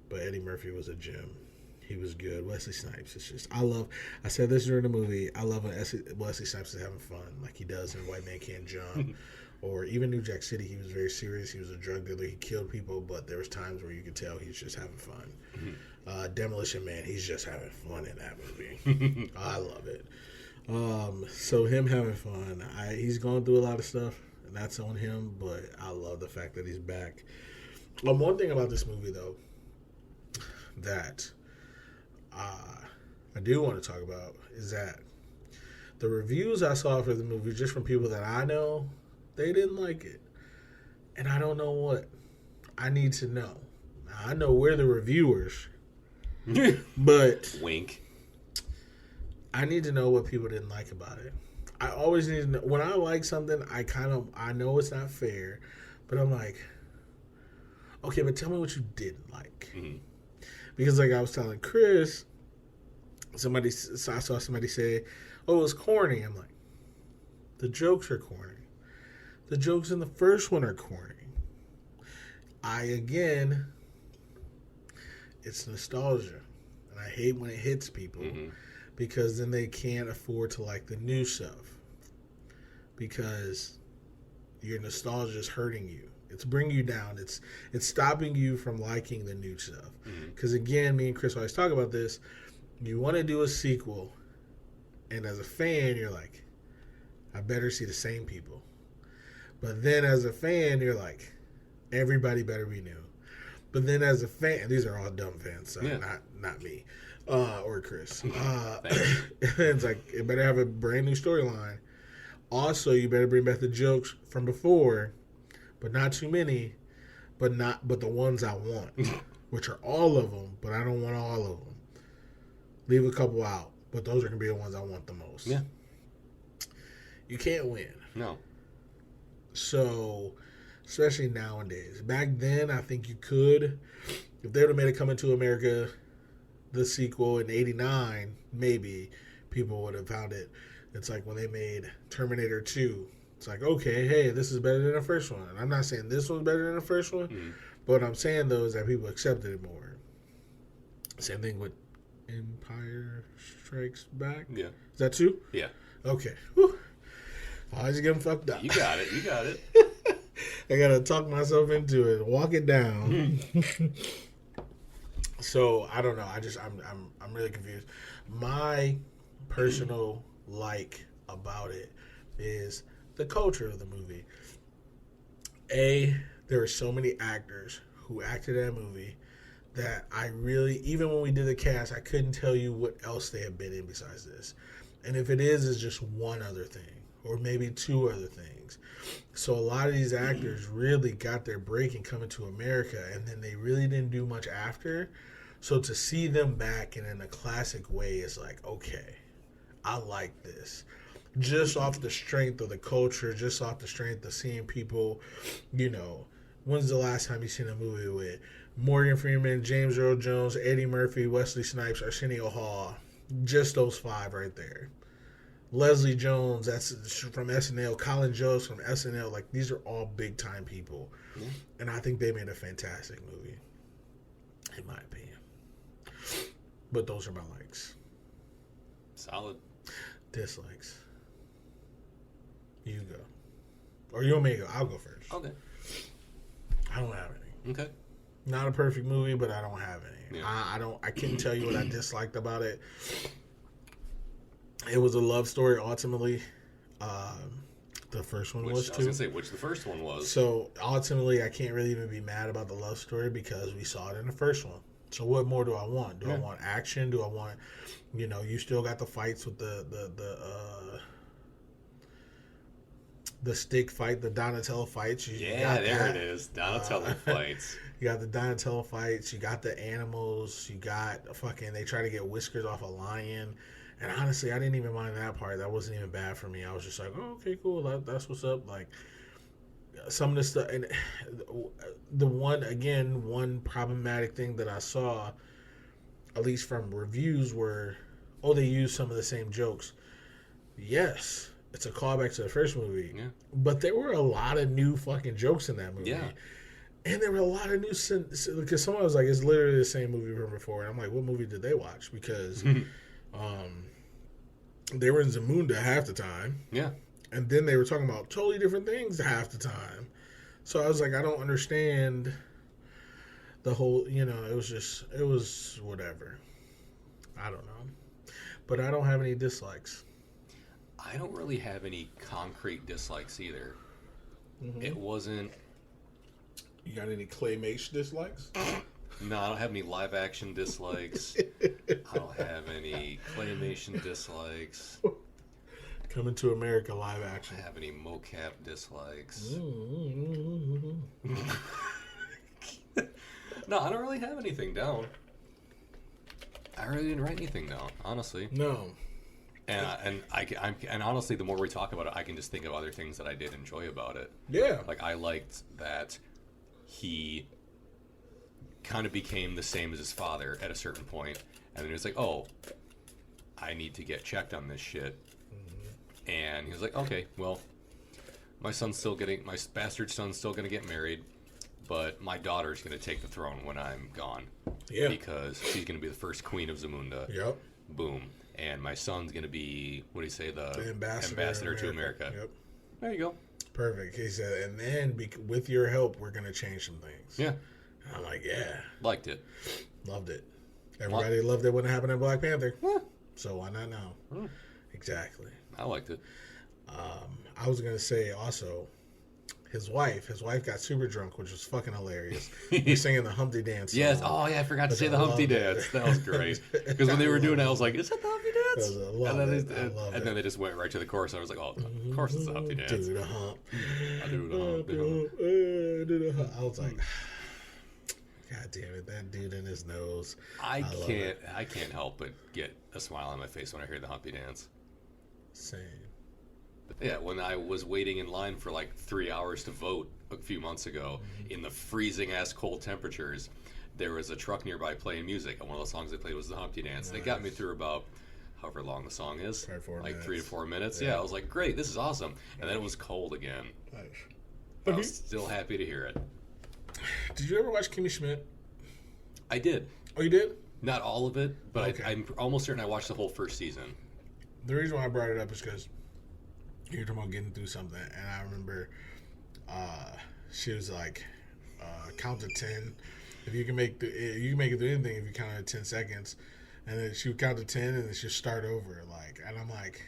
But Eddie Murphy was a gem. He was good. Wesley Snipes. It's just, I said this during the movie, I love when Wesley Snipes is having fun, like he does in White Man Can't Jump. Or even New Jack City, he was very serious. He was a drug dealer. He killed people, but there was times where you could tell he's just having fun. Mm-hmm. Demolition Man, he's just having fun in that movie. I love it. So him having fun, he's going through a lot of stuff, and that's on him, but I love the fact that he's back. One thing about this movie, though, that I do want to talk about is that the reviews I saw for the movie, just from people that I know, they didn't like it. And I don't know what. I need to know. Now, I know we're the reviewers. But wink. I need to know what people didn't like about it. I always need to know. When I like something, I know it's not fair. But I'm like, okay, but tell me what you didn't like. Mm-hmm. Because like I was telling Chris, I saw somebody say, oh, it was corny. I'm like, the jokes are corny. The jokes in the first one are corny. It's nostalgia. And I hate when it hits people because then they can't afford to like the new stuff. Because your nostalgia is hurting you. It's bringing you down. It's stopping you from liking the new stuff. Because again, me and Chris always talk about this. You want to do a sequel, and as a fan, you're like, I better see the same people. But then as a fan, you're like, everybody better be new. But then as a fan, these are all dumb fans, so not me or Chris. It's like, it better have a brand new storyline. Also, you better bring back the jokes from before, but not too many, but the ones I want, which are all of them, but I don't want all of them. Leave a couple out, but those are going to be the ones I want the most. Yeah. You can't win. No. So, especially nowadays. Back then, I think you could. If they would have made it Coming to America, the sequel in '89, maybe people would have found it. It's like when they made Terminator 2. It's like, okay, hey, this is better than the first one. And I'm not saying this one's better than the first one, but what I'm saying, though, is that people accepted it more. Same thing with Empire Strikes Back. Yeah. Is that 2? Yeah. Okay. Whew. I just get them fucked up. You got it. I gotta talk myself into it. Walk it down. So I don't know. I'm really confused. My personal about it is the culture of the movie. There were so many actors who acted in that movie that I really, even when we did the cast, I couldn't tell you what else they have been in besides this. And if it is, it's just one other thing. Or maybe 2 other things. So a lot of these actors really got their break in Coming to America, and then they really didn't do much after. So to see them back and in a classic way is like, okay, I like this. Just off the strength of the culture, just off the strength of seeing people, when's the last time you seen a movie with Morgan Freeman, James Earl Jones, Eddie Murphy, Wesley Snipes, Arsenio Hall? Just those 5 right there. Leslie Jones, that's from SNL. Colin Jost from SNL. Like, these are all big-time people. Yeah. And I think they made a fantastic movie, in my opinion. But those are my likes. Solid. Dislikes. You go. Or you want me to go? I'll go first. Okay. I don't have any. Okay. Not a perfect movie, but I don't have any. Yeah. I couldn't tell you what I disliked about it. It was a love story, ultimately. The first one was too. I was going to say, which the first one was. So, ultimately, I can't really even be mad about the love story because we saw it in the first one. So, what more do I want? Do I want action? Do I want, you still got the fights with the stick fight, the Donatello fights. There it is. Donatello fights. You got the Donatello fights. You got the animals. You got they try to get whiskers off a lion. And honestly, I didn't even mind that part. That wasn't even bad for me. I was just like, oh, okay, cool. That's what's up. Like, some of this stuff. And the one problematic thing that I saw, at least from reviews, were, they used some of the same jokes. Yes, it's a callback to the first movie. Yeah. But there were a lot of new fucking jokes in that movie. Yeah. And there were a lot of new, because someone was like, it's literally the same movie from before. And I'm like, what movie did they watch? Because... they were in Zamunda half the time. Yeah. And then they were talking about totally different things half the time. So I was like, I don't understand the whole, it was whatever. I don't know. But I don't have any dislikes. I don't really have any concrete dislikes either. Mm-hmm. It wasn't... You got any claymation dislikes? No, I don't have any live action dislikes. I don't have any claymation dislikes. Coming to America live action. I don't have any mocap dislikes. No, I don't really have anything down. I really didn't write anything down, honestly. No. And honestly, the more we talk about it, I can just think of other things that I did enjoy about it. Yeah. Like, I liked that he kind of became the same as his father at a certain point, and then he was like, I need to get checked on this shit. Mm-hmm. And he was like, okay, well, my bastard son's still gonna get married, but my daughter's gonna take the throne when I'm gone. Yeah. Because she's gonna be the first queen of Zamunda. Yep. Boom. And my son's gonna be, what do you say, the ambassador to America. Yep. There you go. Perfect. He said, and then with your help, we're gonna change some things. Yeah. I'm like, yeah. Liked it. Loved it. Everybody loved it when it happened in Black Panther. Yeah. So why not now? Exactly. I liked it. I was going to say also, his wife got super drunk, which was fucking hilarious. He's singing the Humpty Dance song. Yes. Oh, yeah, I forgot to say the Humpty Dance. That was great. Because when they were doing it, I was like, is that the Humpty Dance? And then they just went right to the chorus. I was like, oh, of course it's the Humpty Dance. Do the hump. I do the hump. Do the hump. I was like, God damn it, that dude in his nose. I can't help but get a smile on my face when I hear the Humpty Dance. Same. Yeah, when I was waiting in line for like 3 hours to vote a few months ago in the freezing ass cold temperatures, there was a truck nearby playing music, and one of the songs they played was the Humpty Dance. Nice. They got me through about however long the song is, like 3 to 4 minutes. Yeah, I was like, great, this is awesome. And then it was cold again. Nice. But I was still happy to hear it. Did you ever watch Kimmy Schmidt? I did. Oh, you did? Not all of it, but I'm almost certain I watched the whole first season. The reason why I brought it up is because you're talking about getting through something, and I remember she was like, count to 10. If you can make you can make it through anything if you count it 10 seconds, and then she would count to 10 and then she'd start over. Like, and I'm like,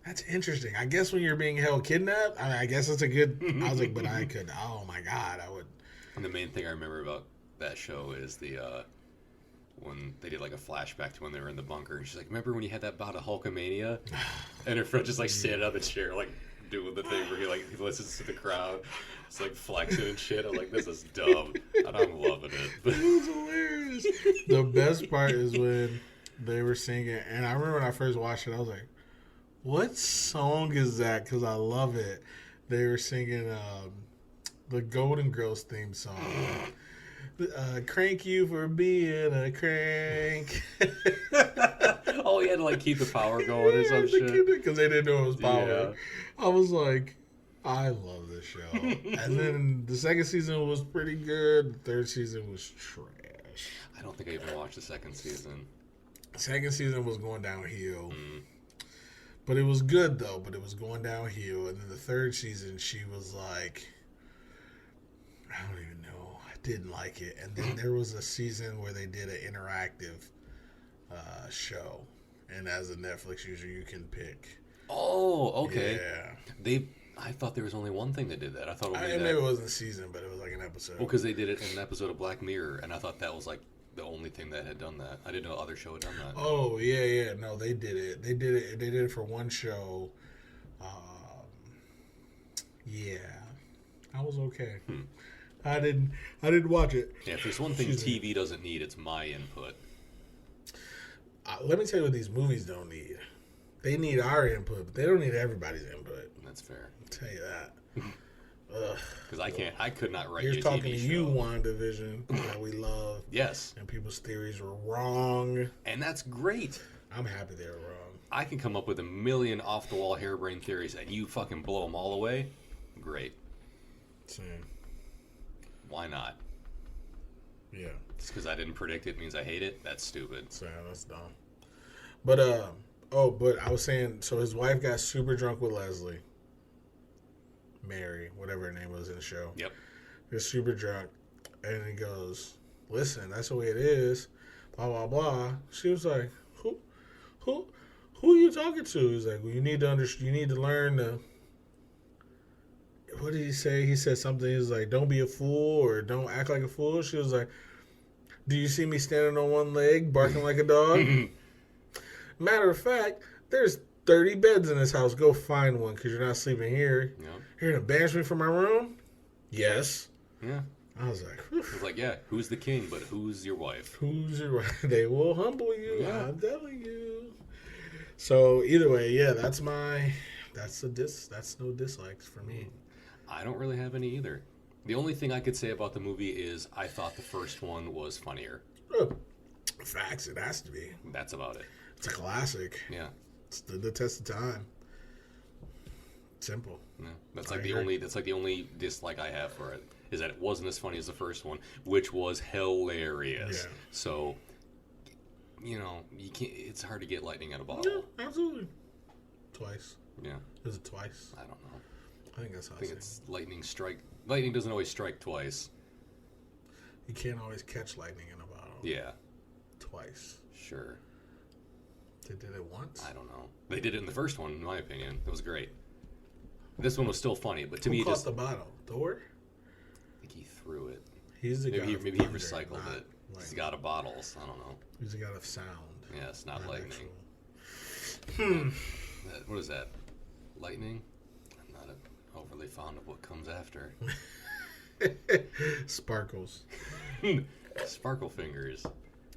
that's interesting. I guess when you're being held kidnapped, I guess that's a good. I was like, but I could. Oh my God, I would. And the main thing I remember about that show is the when they did like a flashback to when they were in the bunker. And she's like, remember when you had that bout of Hulkamania? And her friend just like standing on the chair, like doing the thing where he listens to the crowd. It's like flexing and shit. I'm like, this is dumb. And I'm loving it. It was hilarious. The best part is when they were singing. And I remember when I first watched it, I was like, what song is that? Because I love it. They were singing the Golden Girls theme song. Crank you for being a crank. Oh, he had to like keep the power going or some shit. Because they didn't know it was power. Yeah. I was like, I love this show. And then the second season was pretty good. The third season was trash. I don't think I even watched the second season. Second season was going downhill. But it was good though. But it was going downhill. And then the third season, she was like, I don't even know. Didn't like it. And then there was a season where they did an interactive show, and as a Netflix user you can pick. Oh, okay. Yeah. I thought there was only one thing that did that. I thought maybe it wasn't a season, but it was like an episode. Well, because they did it in an episode of Black Mirror, and I thought that was like the only thing that had done that. I didn't know other show had done that. Oh yeah. No, they did it. They did it for one show. Yeah, I was okay. I didn't watch it. Yeah, if there's one thing TV doesn't need, it's my input. Let me tell you what these movies don't need. They need our input, but they don't need everybody's input. That's fair. I'll tell you that. Because I could not write Here's you a talking TV to show. you, WandaVision, that we love. Yes. And people's theories were wrong. And that's great. I'm happy they were wrong. I can come up with a million off-the-wall harebrained theories, and you fucking blow them all away. Great. Same. Why not? Yeah. Just because I didn't predict it means I hate it? That's stupid. So that's dumb. But but I was saying, so his wife got super drunk with Leslie. Mary, whatever her name was in the show. Yep. They're super drunk. And he goes, listen, that's the way it is. Blah, blah, blah. She was like, who are you talking to? He's like, well, you need to learn to... What did he say? He said something. He was like, don't be a fool or don't act like a fool. She was like, do you see me standing on one leg, barking like a dog? Matter of fact, there's 30 beds in this house. Go find one because you're not sleeping here. Yep. You're going to banish me from my room? Yes. Yeah. I was like, whew. I was like, yeah, who's the king, but who's your wife? Who's your wife? They will humble you. Yeah. I'm telling you. So either way, yeah, that's no dislikes for me. I don't really have any either. The only thing I could say about the movie is I thought the first one was funnier. Oh, facts, it has to be. That's about it. It's a classic. Yeah. It's the test of time. Simple. Yeah. That's like the only dislike I have for it is that it wasn't as funny as the first one, which was hilarious. Yeah. So, you can't. It's hard to get lightning in a bottle. Yeah, absolutely. Twice. Yeah. Is it twice? I don't know. I think that's how it's lightning strike. Lightning doesn't always strike twice. You can't always catch lightning in a bottle. Yeah. Twice. Sure. They did it once? I don't know. They did it in the first one, in my opinion. It was great. This one was still funny, but to Who me, caught just the bottle? Thor? I think he threw it. He's the guy. Maybe he recycled it. He's got a bottle. So I don't know. He's a guy of sound. Yeah, it's not lightning. Actual. What is that? Lightning? I'm not overly fond of what comes after. Sparkles. Sparkle fingers.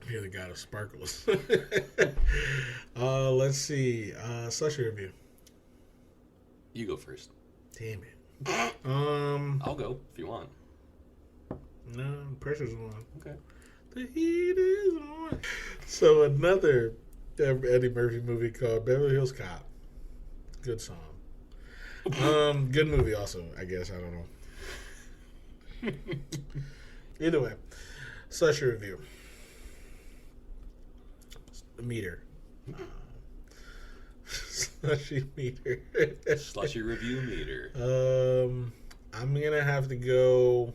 You're the god of sparkles. Let's see. Slushie review. You go first. Damn it. I'll go if you want. No, pressure's on. Okay. The heat is on. So another Eddie Murphy movie called Beverly Hills Cop. Good song. Good movie also, I guess. I don't know. Either way. Slushie review. Meter. Slushie meter. Slushie review meter. I'm gonna have to go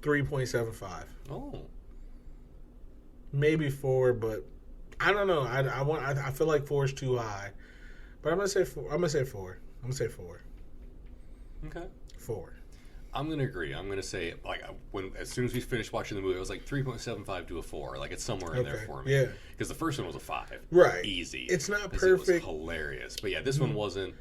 3.75. Oh. Maybe 4, but I don't know. I feel like 4 is too high. But I'm gonna say 4. I'm gonna say 4. Okay. 4. I'm gonna agree. I'm gonna say as soon as we finished watching the movie, I was like 3.75 to a 4. Like it's somewhere in there for me. Yeah. Because the first one was a 5. Right. Easy. It's not perfect. It was hilarious. But yeah, this one wasn't.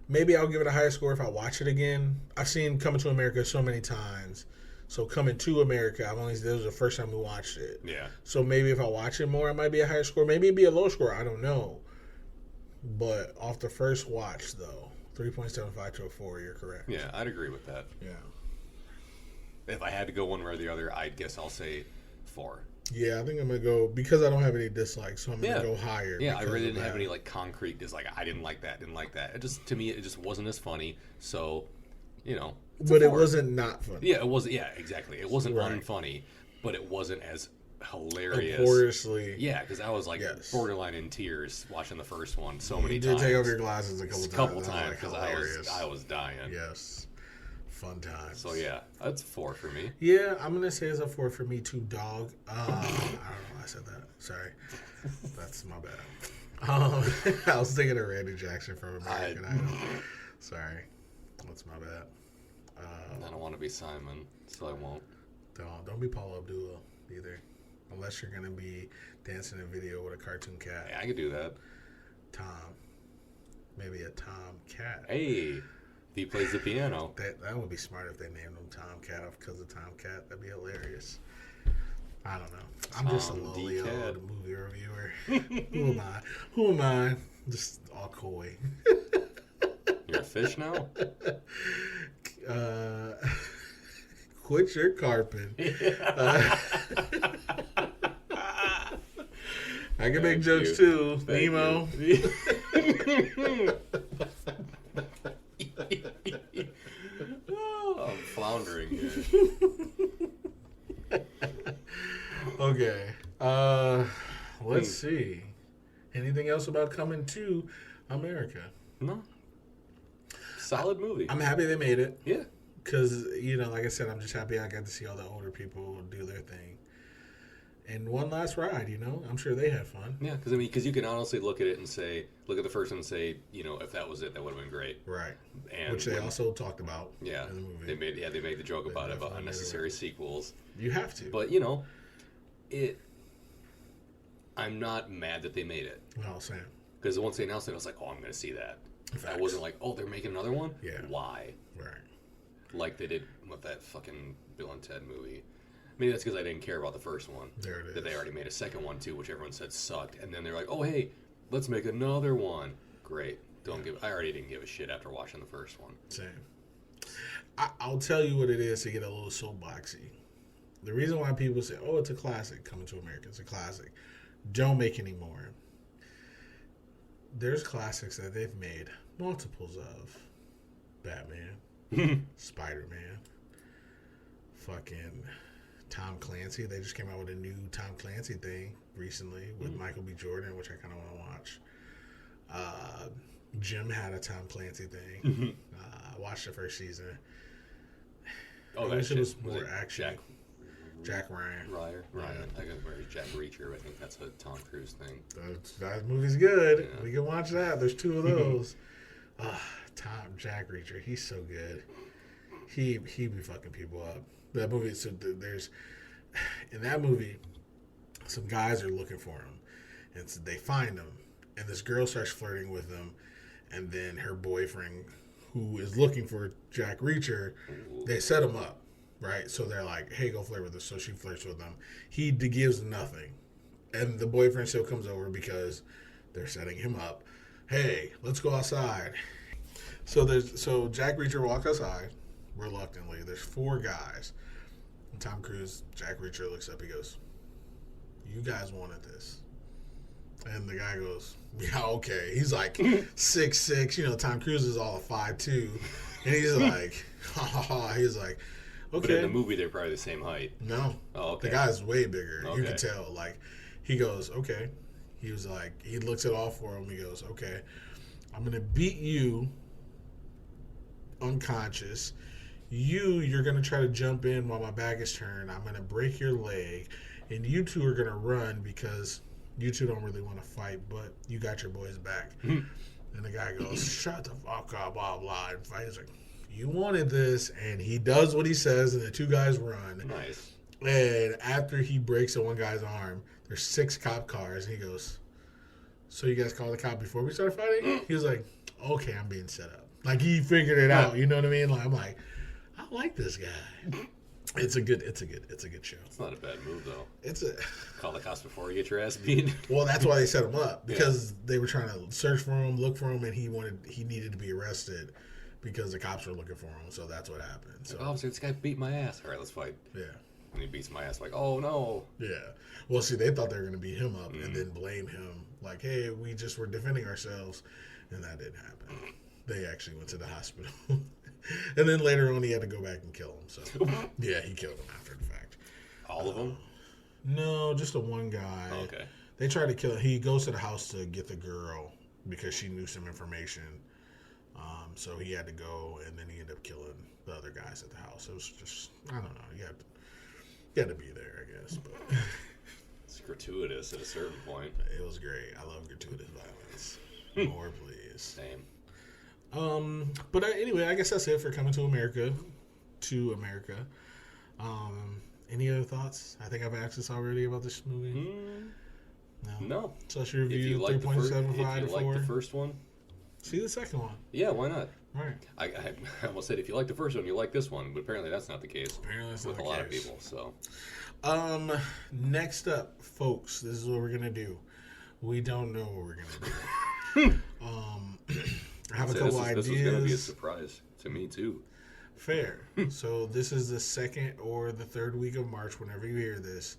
Maybe I'll give it a higher score if I watch it again. I've seen Coming to America so many times. So Coming to America, this was the first time we watched it. Yeah. So maybe if I watch it more, it might be a higher score. Maybe it'd be a low score. I don't know. But off the first watch, though, 3.75 to a 4, you're correct. Yeah, I'd agree with that. Yeah. If I had to go one way or the other, I guess I'll say 4. Yeah, I think I'm going to go, because I don't have any dislikes, so I'm going to go higher. Yeah, I really didn't have any concrete dislikes. I didn't like that, to me, it just wasn't as funny. So, But it wasn't not funny. Yeah, it wasn't. Yeah, exactly. It wasn't unfunny, but it wasn't as hilarious. Laboriously. Yeah, because I was borderline in tears watching the first one so many times. You did take off your glasses a couple times because I was dying. Yes. Fun times. So yeah, that's 4 for me. Yeah, I'm gonna say it's a 4 for me too, dog. I don't know why I said that. Sorry, that's my bad. I was thinking of Randy Jackson from American Idol. Sorry, that's my bad. I don't want to be Simon, so I won't. Don't be Paula Abdul either, unless you're gonna be dancing in a video with a cartoon cat. Yeah, I could do that. Tom, maybe a Tom cat. Hey. He plays the piano. That would be smart if they named him Tomcat because of Tomcat. That'd be hilarious. I don't know. I'm just a lowly old movie reviewer. Who am I? Just all coy. You're a fish now? Quit your carping. I can make jokes too. Nemo. Oh, I'm floundering here. Okay. Let's see. Anything else about Coming to America? No. Solid movie. I'm happy they made it. Yeah. Because, like I said, I'm just happy I got to see all the older people do their thing. And one last ride, I'm sure they had fun. Yeah, because you can honestly look at it and say, look at the first one and say, if that was it, that would have been great. Right. And which they also talked about. Yeah. In the movie. They made the joke about unnecessary sequels. You have to. But I'm not mad that they made it. Well, Sam. Because once they announced it, I was like, oh, I'm going to see that. I wasn't like, oh, they're making another one. Yeah. Why? Right. Like they did with that fucking Bill and Ted movie. Maybe that's because I didn't care about the first one. There it is. That they already made a second one too, which everyone said sucked. And then they're like, oh, hey, let's make another one. Great. I already didn't give a shit after watching the first one. Same. I'll tell you what it is to get a little soapboxy. The reason why people say, oh, it's a classic, Coming to America, it's a classic. Don't make any more. There's classics that they've made multiples of. Batman. Spider-Man. Fucking Tom Clancy. They just came out with a new Tom Clancy thing recently with Michael B. Jordan, which I kind of want to watch. Jim had a Tom Clancy thing. I watched the first season. Oh, I wish it was more action. Jack Ryan. Ryan. Yeah. I got where Jack Reacher. I think that's a Tom Cruise thing. That movie's good. Yeah. We can watch that. There's 2 of those. Jack Reacher. He's so good. He be fucking people up. That movie. So there's in that movie, some guys are looking for him, and so they find him, and this girl starts flirting with him, and then her boyfriend, who is looking for Jack Reacher, they set him up, right? So they're like, "Hey, go flirt with us." So she flirts with him. He gives nothing, and the boyfriend still comes over because they're setting him up. Hey, let's go outside. So Jack Reacher walks outside reluctantly. There's 4 guys. And Tom Cruise, Jack Reacher looks up. He goes, "You guys wanted this." And the guy goes, "Yeah, okay." He's like 6'6". Tom Cruise is all 5'2". And he's like, ha ha ha. He's like, okay. But in the movie, they're probably the same height. No. Oh, okay. The guy's way bigger. Okay. You can tell. Like, he goes, okay. He was like, he looks at all 4 of them. He goes, okay, I'm going to beat you unconscious. You're going to try to jump in while my back is turned. I'm going to break your leg. And you 2 are going to run because you 2 don't really want to fight, but you got your boys back. And the guy goes, shut the fuck up, blah, blah. And he's like, you wanted this. And he does what he says, and the 2 guys run. Nice. And after he breaks the one guy's arm, there's 6 cop cars. And he goes, so you guys called the cop before we started fighting? He was like, okay, I'm being set up. Like, he figured it out. You know what I mean? Like, I'm like, I like this guy. It's a good show. It's not a bad move, though. Call the cops before you get your ass beat. Well, that's why they set him up, because they were trying to search for him, look for him, and he needed to be arrested because the cops were looking for him. So that's what happened. So Officer, this guy beat my ass. All right, let's fight. Yeah. And he beats my ass. Like, oh no. Yeah. Well, see, they thought they were going to beat him up and then blame him. Like, hey, we just were defending ourselves, and that didn't happen. They actually went to the hospital. And then later on, he had to go back and kill him. So, yeah, he killed him after the fact. All of them? No, just the one guy. Oh, okay. They tried to kill him. He goes to the house to get the girl because she knew some information. So he had to go, and then he ended up killing the other guys at the house. It was just, I don't know. You had to be there, I guess. But it's gratuitous at a certain point. It was great. I love gratuitous violence. More, please. Same. But anyway, I guess that's it for Coming to America. Any other thoughts? I think I've asked this already about this movie. No. So that's your review, If you like 3.75 to 4. Like the first one, see the second one. yeah, why not? Right. I almost said if you like the first one, you like this one, but apparently that's not the case. Apparently that's with not a the lot of case. people. So, next up, folks, this is what we're gonna do. We don't know what we're gonna do. I have a couple ideas. This was gonna be a surprise to me too. Fair. So this is the 2nd or the 3rd week of March. Whenever you hear this,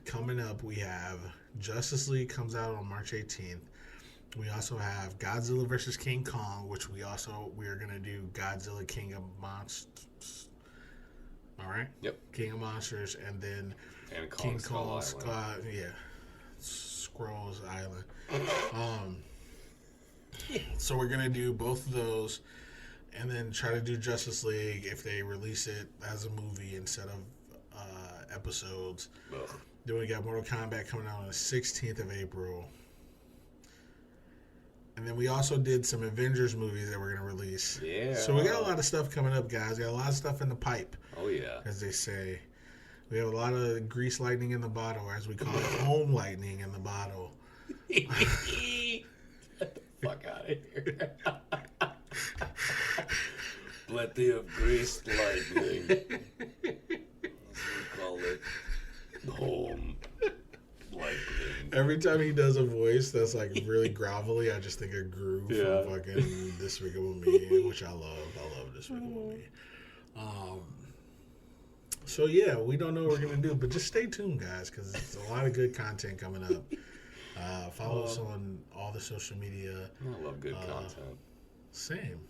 coming up, we have Justice League comes out on March 18th. We also have Godzilla vs. King Kong, which we are going to do Godzilla King of Monsters. All right? Yep. King of Monsters, and then And King Skull Kong, Island. Squirrels Island. So we're going to do both of those and then try to do Justice League if they release it as a movie instead of episodes. Ugh. Then we got Mortal Kombat coming out on the 16th of April. And then we also did some Avengers movies that we're going to release. Yeah. So we got a lot of stuff coming up, guys. We got a lot of stuff in the pipe, Oh yeah. as they say. We have a lot of grease lightning in the bottle, or as we call it, home lightning in the bottle. Get the fuck out of here. Plenty of greased lightning. That's what we call it. Home lightning. Every time he does a voice that's like really grovelly, I just think of Gru Yeah. from fucking Despicable Me, which I love. I love Despicable Me. So yeah, we don't know what we're gonna do, but just stay tuned, guys, because it's a lot of good content coming up. Follow us on all the social media. I love good content. Same.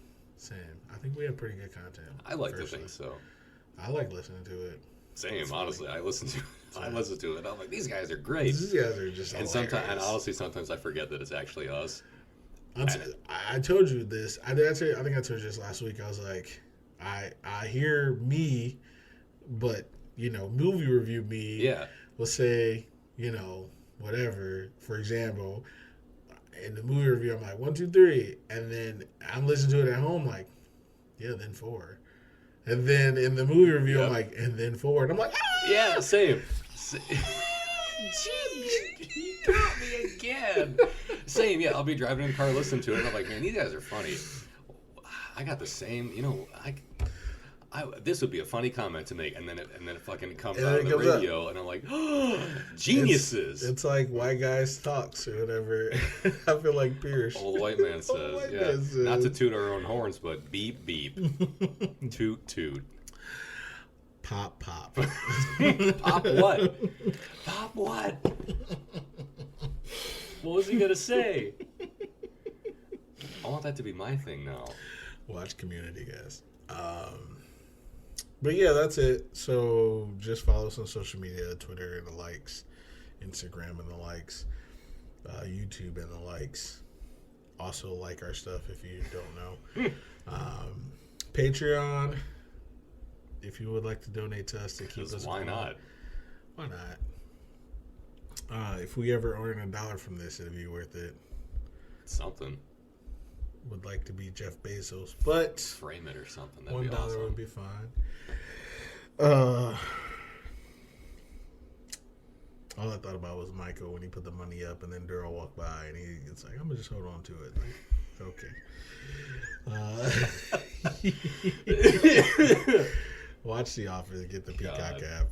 I think we have pretty good content. I like to personally. think so. I like listening to it. Same, honestly. I listen to it. I'm like, these guys are great. These guys are just And hilarious. sometimes I forget that it's actually us. I told you this. I think I told you this last week. I was like, I hear me, but movie review me Yeah. will say, whatever. For example, in the movie review, I'm like 1, 2, 3, and then I'm listening to it at home, like, yeah, then 4, and then in the movie review, I'm like, and then 4, and I'm like, ah! Yeah, same. You got me again. Same, yeah. I'll be driving in the car, listening to it, and I'm like, man, these guys are funny. I got the same, this would be a funny comment to make, and then it fucking comes out on the radio, and I'm like, oh, geniuses. It's like white guys talks or whatever. I feel like Pierce. Old white man says, not to toot our own horns, but beep beep, toot toot, pop pop, pop what? Pop what? What was he gonna say? I want that to be my thing now. Watch Community, guys. But yeah, that's it. So just follow us on social media, Twitter and the likes, Instagram and the likes, YouTube and the likes. Also like our stuff if you don't know. Patreon, if you would like to donate to us to keep us why going. not? Why not? If we ever earn $1 from this, it'd be worth it. Something. Would like to be Jeff Bezos, but frame it or something. That'd $1 be awesome. Would be fine. All I thought about was Michael when he put the money up, and then Daryl walked by, and it's like, I'm gonna just hold on to it. Like, okay. Watch The Office, get the Peacock app.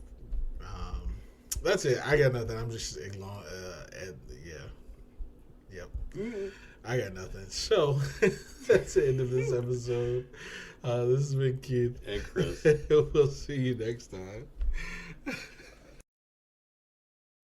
That's it. I got nothing. I'm just ignoring. Yep. Mm-hmm. I got nothing. So that's the end of this episode. This has been Keith and Chris. We'll see you next time.